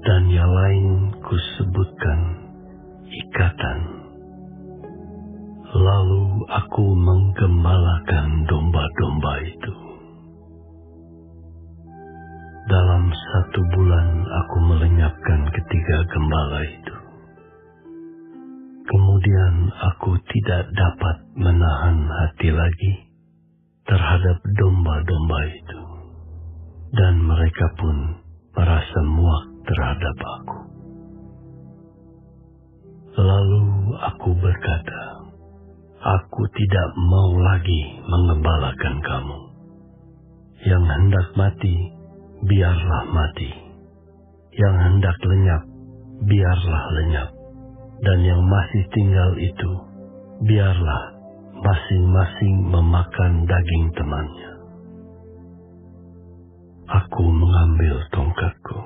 dan yang lain kusebutkan ikatan. Lalu aku menggembalakan domba-domba itu. Dalam 1 bulan aku melenyapkan ketiga gembala itu. Kemudian aku tidak dapat menahan hati lagi terhadap domba-domba itu, dan mereka pun merasa muak terhadap aku. Lalu aku berkata, aku tidak mau lagi mengembalakan kamu. Yang hendak mati, biarlah mati. Yang hendak lenyap, biarlah lenyap. Dan yang masih tinggal itu, biarlah masing-masing memakan daging temannya. Aku mengambil tongkatku,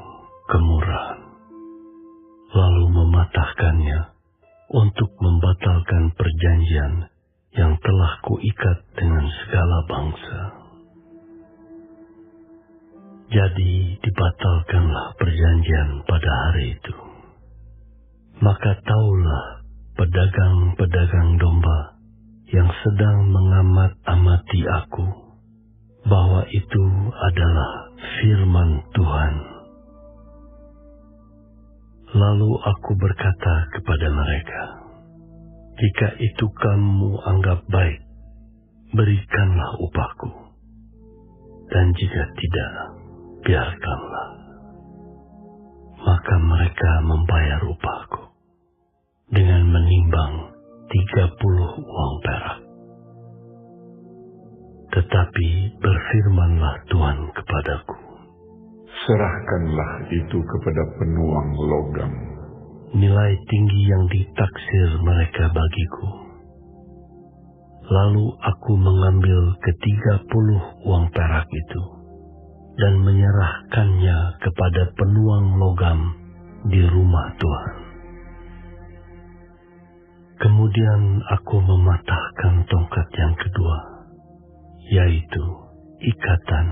kemurahan, lalu mematahkannya untuk membatalkan perjanjian yang telah kuikat dengan segala bangsa. Jadi dibatalkanlah perjanjian pada hari itu. Maka taulah pedagang-pedagang domba yang sedang mengamat-amati aku, bahwa itu adalah firman Tuhan. Lalu aku berkata kepada mereka, jika itu kamu anggap baik, berikanlah upahku. Dan jika tidak, biarkanlah. Maka mereka membayar upahku dengan menimbang 30 uang perak. Tetapi berfirmanlah Tuhan kepadaku, serahkanlah itu kepada penuang logam. Nilai tinggi yang ditaksir mereka bagiku. Lalu aku mengambil ke-30 uang perak itu dan menyerahkannya kepada penuang logam di rumah Tuhan. Kemudian aku mematahkan tongkat yang kedua, yaitu ikatan,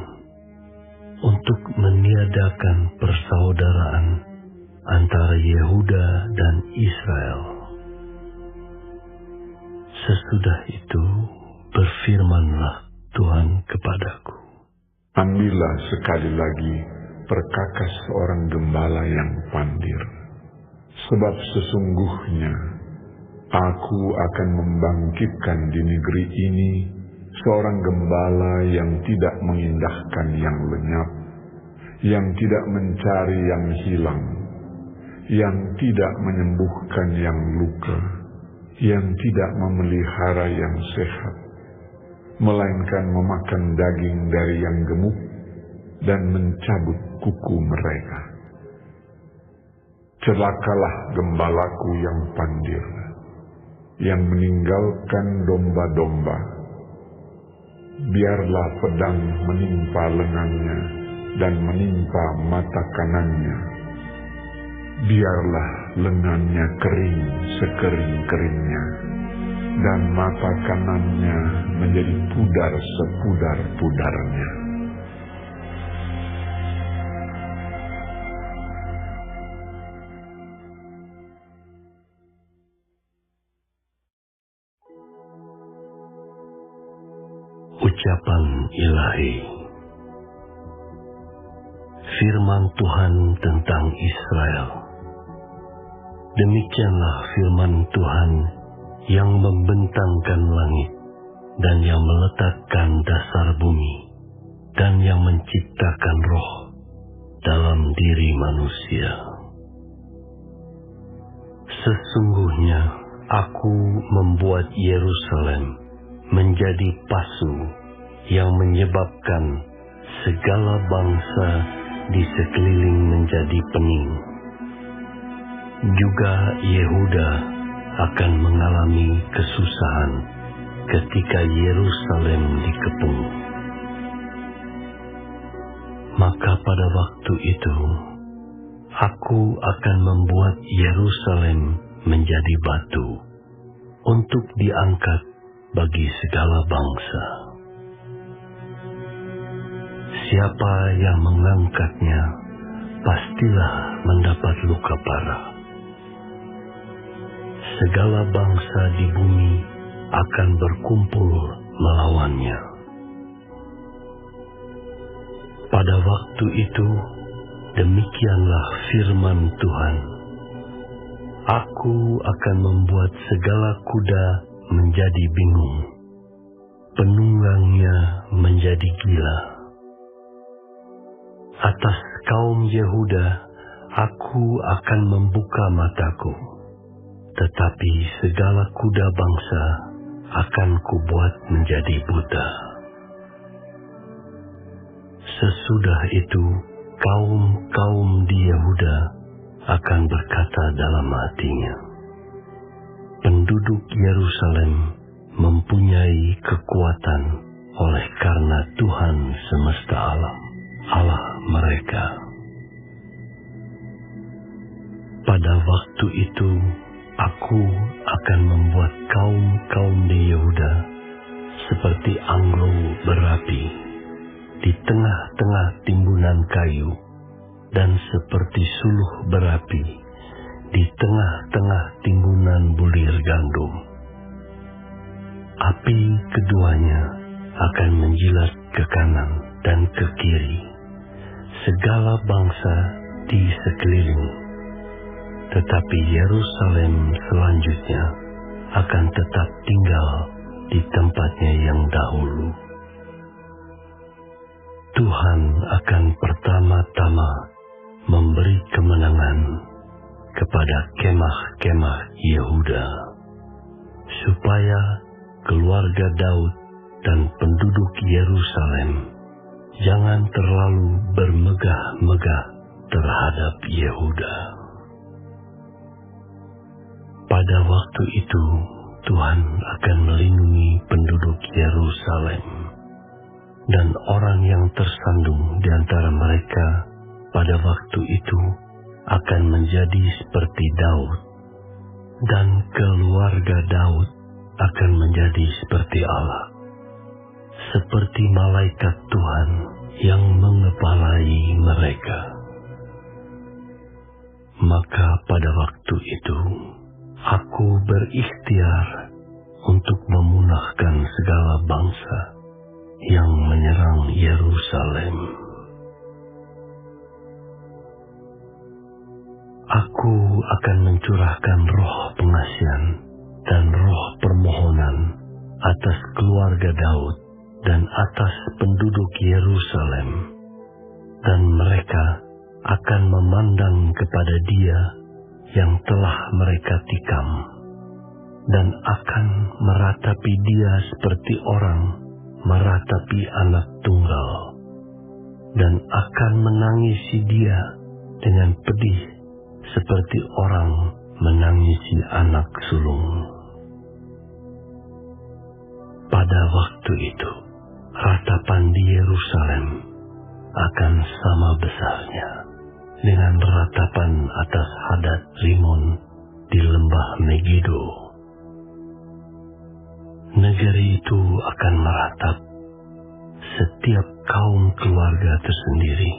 untuk meniadakan persaudaraan antara Yehuda dan Israel. Sesudah itu berfirmanlah Tuhan kepadaku, ambillah sekali lagi perkakas seorang gembala yang pandir, sebab sesungguhnya aku akan membangkitkan di negeri ini seorang gembala yang tidak mengindahkan yang lenyap, yang tidak mencari yang hilang, yang tidak menyembuhkan yang luka, yang tidak memelihara yang sehat, melainkan memakan daging dari yang gemuk dan mencabut kuku mereka. Celakalah gembalaku yang pandir, yang meninggalkan domba-domba. Biarlah pedang menimpa lengannya dan menimpa mata kanannya. Biarlah lengannya kering sekering-keringnya, dan mata kanannya menjadi pudar sepudar-pudarnya. Ucapan Ilahi. Firman Tuhan tentang Israel. Demikianlah firman Tuhan yang membentangkan langit dan yang meletakkan dasar bumi dan yang menciptakan roh dalam diri manusia. Sesungguhnya aku membuat Yerusalem menjadi pasu yang menyebabkan segala bangsa di sekeliling menjadi pening. Juga Yehuda akan mengalami kesusahan ketika Yerusalem dikepung. Maka pada waktu itu, aku akan membuat Yerusalem menjadi batu untuk diangkat bagi segala bangsa. Siapa yang mengangkatnya pastilah mendapat luka parah. Segala bangsa di bumi akan berkumpul melawannya. Pada waktu itu, demikianlah firman Tuhan. Aku akan membuat segala kuda menjadi bingung, penunggangnya menjadi gila. Atas kaum Yehuda, aku akan membuka mataku, tetapi segala kuda bangsa akan kubuat menjadi buta. Sesudah itu, kaum-kaum di Yehuda akan berkata dalam hatinya, penduduk Yerusalem mempunyai kekuatan oleh karena Tuhan semesta alam, Allah mereka. Pada waktu itu, aku akan membuat kaum-kaum di Yehuda seperti anglo berapi di tengah-tengah timbunan kayu, dan seperti suluh berapi di tengah-tengah timbunan bulir gandum. Api keduanya akan menjilat ke kanan dan ke kiri segala bangsa di sekeliling, tetapi Yerusalem selanjutnya akan tetap tinggal di tempatnya yang dahulu. Tuhan akan pertama-tama memberi kemenangan kepada kemah-kemah Yehuda, supaya keluarga Daud dan penduduk Yerusalem jangan terlalu bermegah-megah terhadap Yehuda. Pada waktu itu, Tuhan akan melindungi penduduk Yerusalem dan orang yang tersandung di antara mereka pada waktu itu akan menjadi seperti Daud, dan keluarga Daud akan menjadi seperti Allah, seperti malaikat Tuhan yang mengepalai mereka. Maka pada waktu itu aku berikhtiar untuk memunahkan segala bangsa yang menyerang Yerusalem. Aku akan mencurahkan roh pengasihan dan roh permohonan atas keluarga Daud dan atas penduduk Yerusalem, dan mereka akan memandang kepada Dia yang telah mereka tikam, dan akan meratapi Dia seperti orang meratapi anak tunggal, dan akan menangisi Dia dengan pedih seperti orang menangisi anak sulung. Pada waktu itu, ratapan di Yerusalem akan sama besarnya dengan ratapan atas Hadad Rimon di lembah Megido. Negeri itu akan meratap, setiap kaum keluarga tersendiri,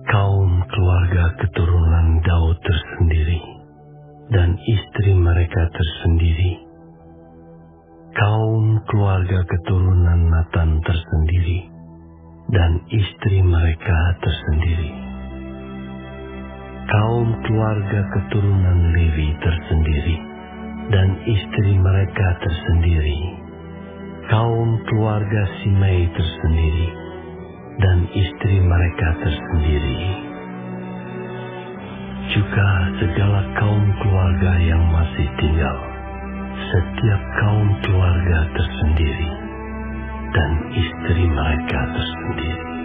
kaum keluarga keturunan Daud tersendiri, dan istri mereka tersendiri, kaum keluarga keturunan Natan tersendiri, dan istri mereka tersendiri, kaum keluarga keturunan Lewi tersendiri, dan istri mereka tersendiri, kaum keluarga Simei tersendiri, dan istri mereka tersendiri, juga segala kaum keluarga yang masih tinggal, setiap kaum keluarga tersendiri, dan istri mereka tersendiri.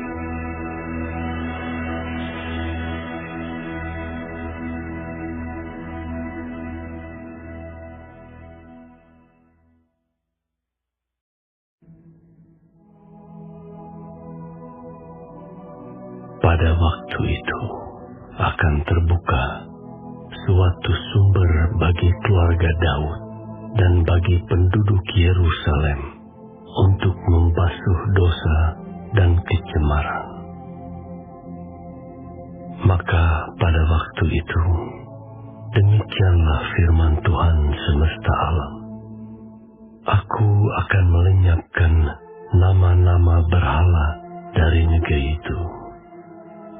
Pada waktu itu akan terbuka suatu sumber bagi keluarga Daud dan bagi penduduk Yerusalem untuk membasuh dosa dan kecemaran. Maka pada waktu itu, demikianlah firman Tuhan semesta alam. Aku akan melenyapkan nama-nama berhala dari negeri itu,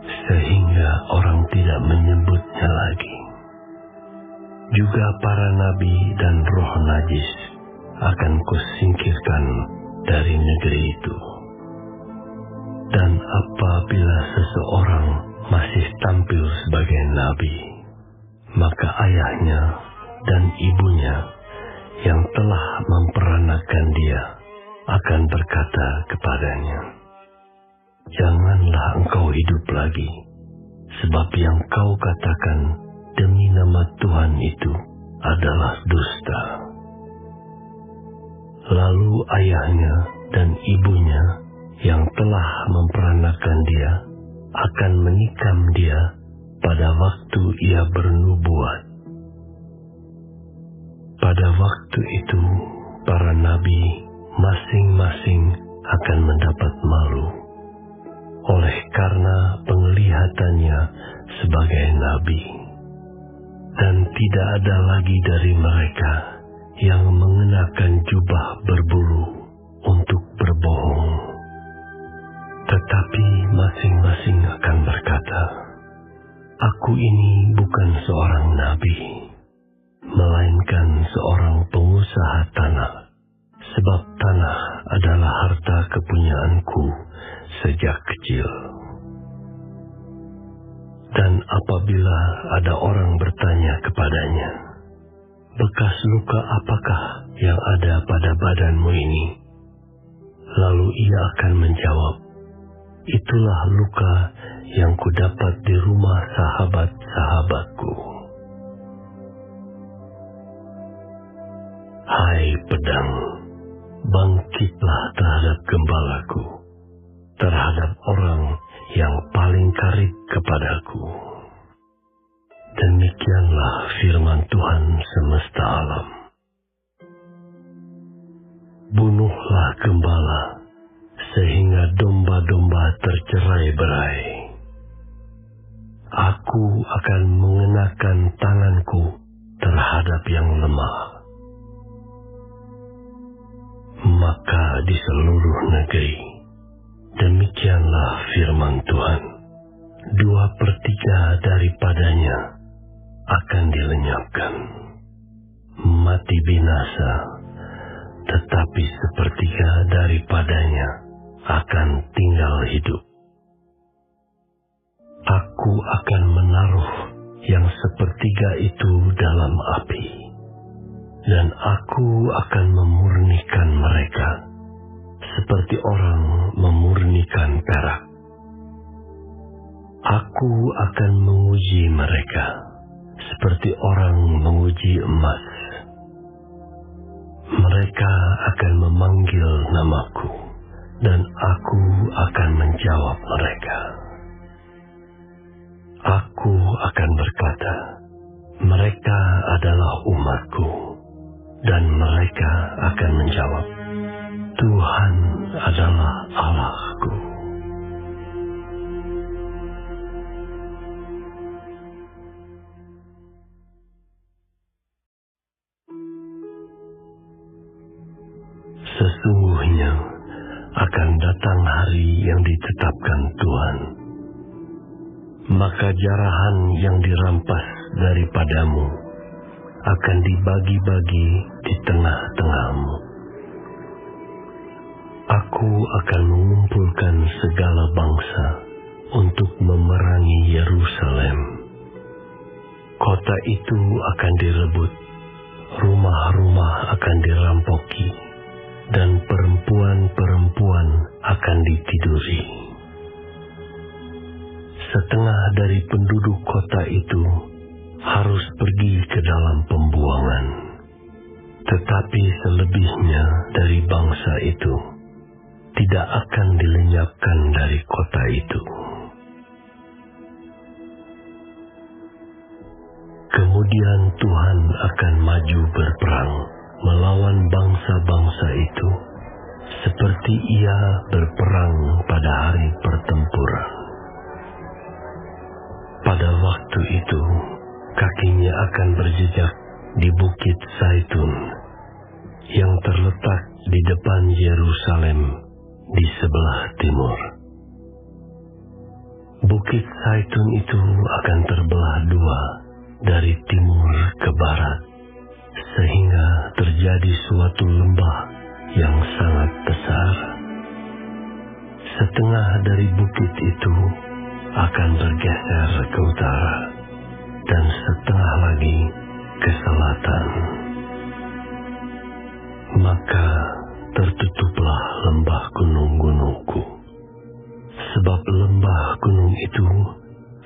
sehingga orang tidak menyebutnya lagi. Juga para nabi dan roh najis akan kusingkirkan dari negeri itu. Dan apabila seseorang masih tampil sebagai nabi, maka ayahnya dan ibunya yang telah memperanakan dia akan berkata kepadanya, "Janganlah engkau hidup lagi, sebab yang kau katakan demi nama Tuhan itu adalah dusta." Lalu ayahnya dan ibunya yang telah memperanakan dia akan menikam dia pada waktu ia bernubuat. Pada waktu itu, para nabi masing-masing akan mendapat malu oleh karena penglihatannya sebagai nabi, dan tidak ada lagi dari mereka yang mengenakan jubah berbulu untuk berbohong. Tetapi masing-masing akan berkata, "Aku ini bukan seorang nabi, melainkan seorang pengusaha tanah, sebab tanah adalah harta kepunyaanku sejak kecil." Dan apabila ada orang bertanya kepadanya, "Bekas luka apakah yang ada pada badanmu ini?" Lalu ia akan menjawab, "Itulah luka yang kudapat di rumah sahabat-sahabatku." Hai pedang, bangkitlah terhadap gembalaku, terhadap orang yang paling karib kepadaku. Demikianlah firman Tuhan semesta alam. Bunuhlah gembala, sehingga domba-domba tercerai-berai. Aku akan mengenakan tanganku terhadap yang lemah. Maka di seluruh negeri, demikianlah firman Tuhan, 2/3 daripadanya akan dilenyapkan, mati binasa, tetapi 1/3 daripadanya akan tinggal hidup. Aku akan menaruh yang 1/3 itu dalam api, dan aku akan memurnikan mereka seperti orang memurnikan perak. Aku akan menguji mereka seperti orang menguji emas. Mereka akan memanggil namaku, dan aku akan menjawab mereka. Aku akan berkata, mereka adalah umatku, dan mereka akan menjawab, Tuhan adalah Allahku. Sesungguhnya akan datang hari yang ditetapkan Tuhan, maka jarahan yang dirampas daripadamu akan dibagi-bagi di tengah-tengahmu. Aku akan mengumpulkan segala bangsa untuk memerangi Yerusalem. Kota itu akan direbut, rumah-rumah akan dirampoki, dan perempuan-perempuan akan ditiduri. Setengah dari penduduk kota itu harus pergi ke dalam pembuangan, tetapi selebihnya dari bangsa itu tidak akan dilenyapkan dari kota itu. Kemudian Tuhan akan maju berperang melawan bangsa-bangsa itu, seperti Ia berperang pada hari pertempuran. Pada waktu itu, kakinya akan berjejak di Bukit Zaitun, yang terletak di depan Yerusalem di sebelah timur. Bukit Zaitun itu akan terbelah dua dari timur ke barat, sehingga terjadi suatu lembah yang sangat besar. Setengah dari bukit itu akan bergeser ke utara, dan setengah lagi ke selatan. Maka tertutuplah lembah gunung-gunungku, sebab lembah gunung itu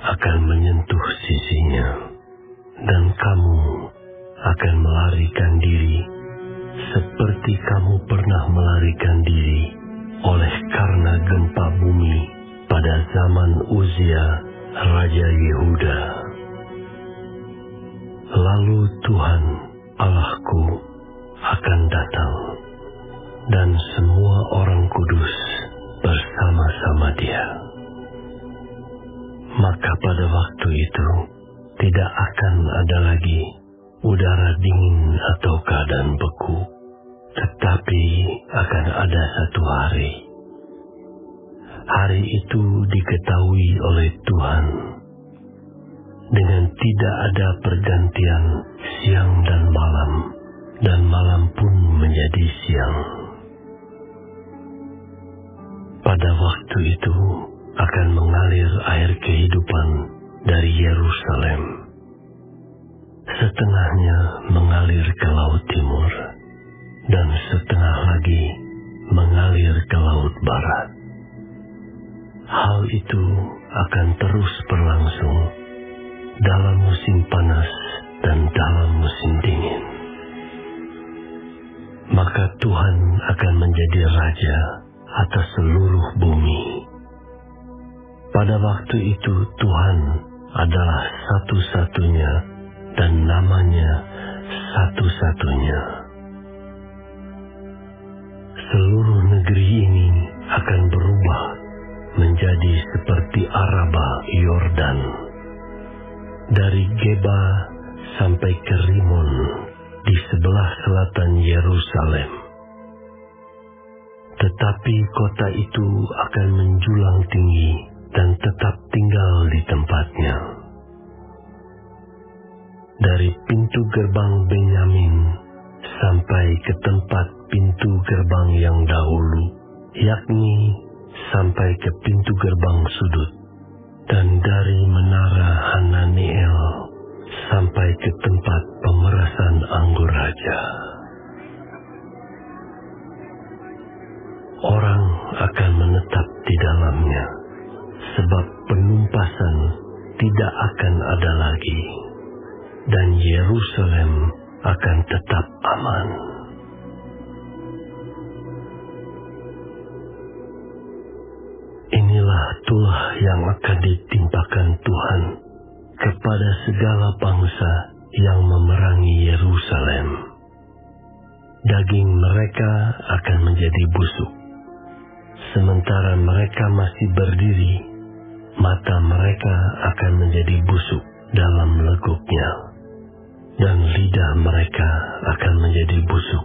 akan menyentuh sisinya, dan kamu akan melarikan diri seperti kamu pernah melarikan diri oleh karena gempa bumi pada zaman Uzia, Raja Yehuda. Lalu Tuhan Allahku akan datang, dan semua orang kudus bersama-sama Dia. Maka pada waktu itu tidak akan ada lagi udara dingin atau keadaan beku, tetapi akan ada satu hari. Hari itu diketahui oleh Tuhan, dengan tidak ada pergantian siang dan malam pun menjadi siang. Pada waktu itu akan mengalir air kehidupan dari Yerusalem. Setengahnya mengalir ke laut timur, dan setengah lagi mengalir ke laut barat. Hal itu akan terus berlangsung dalam musim panas dan dalam musim dingin. maka Tuhan akan menjadi raja atas seluruh bumi. Pada waktu itu Tuhan adalah satu-satunya dan namanya satu-satunya. Seluruh negeri ini akan berubah menjadi seperti Araba Yordan, dari Geba sampai ke Rimon di sebelah selatan Yerusalem. Tetapi kota itu akan menjulang tinggi dan tetap tinggal di tempatnya. Dari pintu gerbang Benyamin sampai ke tempat pintu gerbang yang dahulu, yakni sampai ke pintu gerbang sudut, dan dari menara Hananiel sampai ke tempat pemerasan anggur raja. Orang akan menetap di dalamnya, sebab penumpasan tidak akan ada lagi, dan Yerusalem akan tetap aman. Inilah tulah yang akan ditimpakan Tuhan kepada segala bangsa yang memerangi Yerusalem. Daging mereka akan menjadi busuk. Sementara mereka masih berdiri, mata mereka akan menjadi busuk dalam leguknya, dan lidah mereka akan menjadi busuk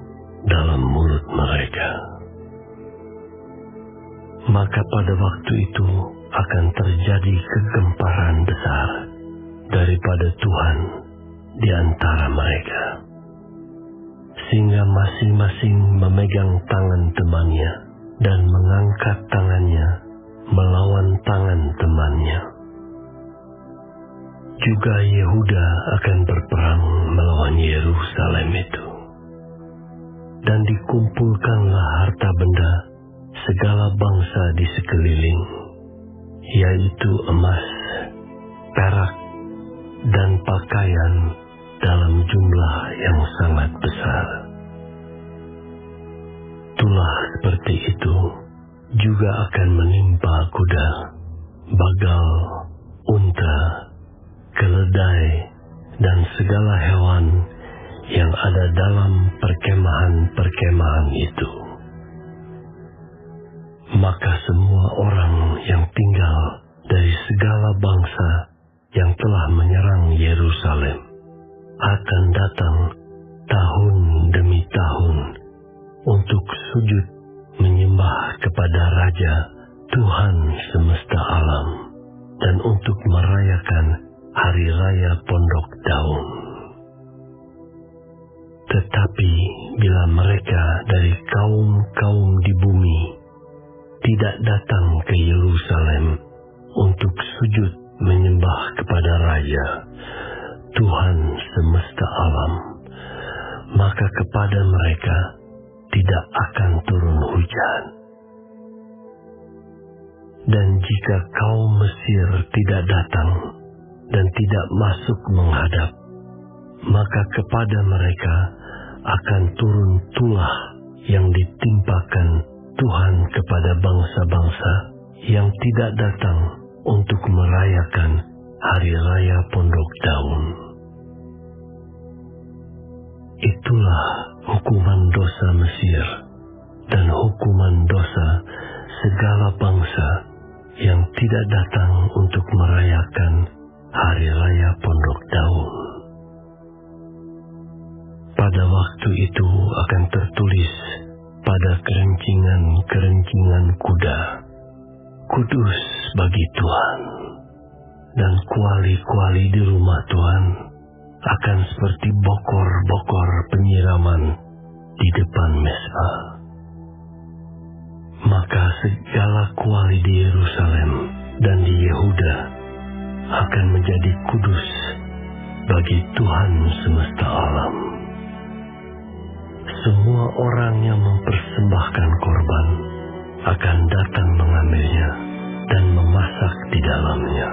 dalam mulut mereka. Maka pada waktu itu akan terjadi kegemparan besar daripada Tuhan di antara mereka, sehingga masing-masing memegang tangan temannya dan mengangkat tangannya melawan tangan temannya. Juga Yehuda akan berperang melawan Yerusalem itu, dan dikumpulkanlah harta benda segala bangsa di sekeliling, yaitu emas, perak, dan pakaian dalam jumlah yang sangat besar. Tulah seperti itu juga akan menimpa kuda, bagal, unta, keledai, dan segala hewan yang ada dalam perkemahan-perkemahan itu. Maka semua orang yang tinggal dari segala bangsa yang telah menyerang Yerusalem akan datang tahun demi tahun untuk sujud menyembah kepada Raja Tuhan semesta alam, dan untuk merayakan Hari Raya Pondok Daun. Tetapi bila mereka dari kaum-kaum di bumi tidak datang ke Yerusalem untuk sujud menyembah kepada Raja Tuhan semesta alam, maka kepada mereka tidak akan turun hujan. Dan jika kaum Mesir tidak datang dan tidak masuk menghadap, maka kepada mereka akan turun tulah yang ditimpakan Tuhan kepada bangsa-bangsa yang tidak datang untuk merayakan Hari Raya Pondok Daun. Itulah hukuman dosa Mesir dan hukuman dosa segala bangsa yang tidak datang untuk merayakan Hari Raya Pondok Daun. Pada waktu itu akan tertulis pada kerencingan-kerencingan kuda, "Kudus bagi Tuhan," dan kuali-kuali di rumah Tuhan akan seperti bokor-bokor penyiraman di depan Mesbah. Maka segala kuali di Yerusalem dan di Yehuda akan menjadi kudus bagi Tuhan semesta alam. Semua orang yang mempersembahkan korban akan datang mengambilnya dan memasak di dalamnya.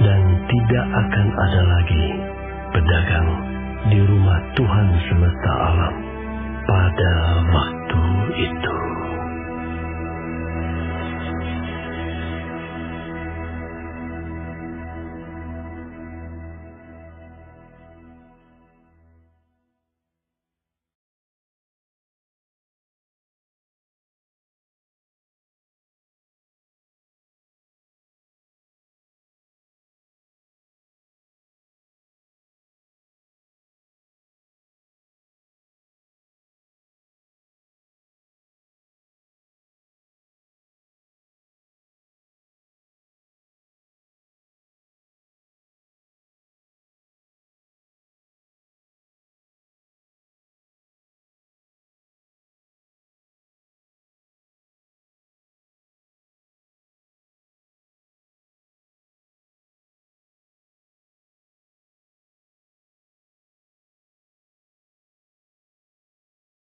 Dan tidak akan ada lagi pedagang di rumah Tuhan semesta alam pada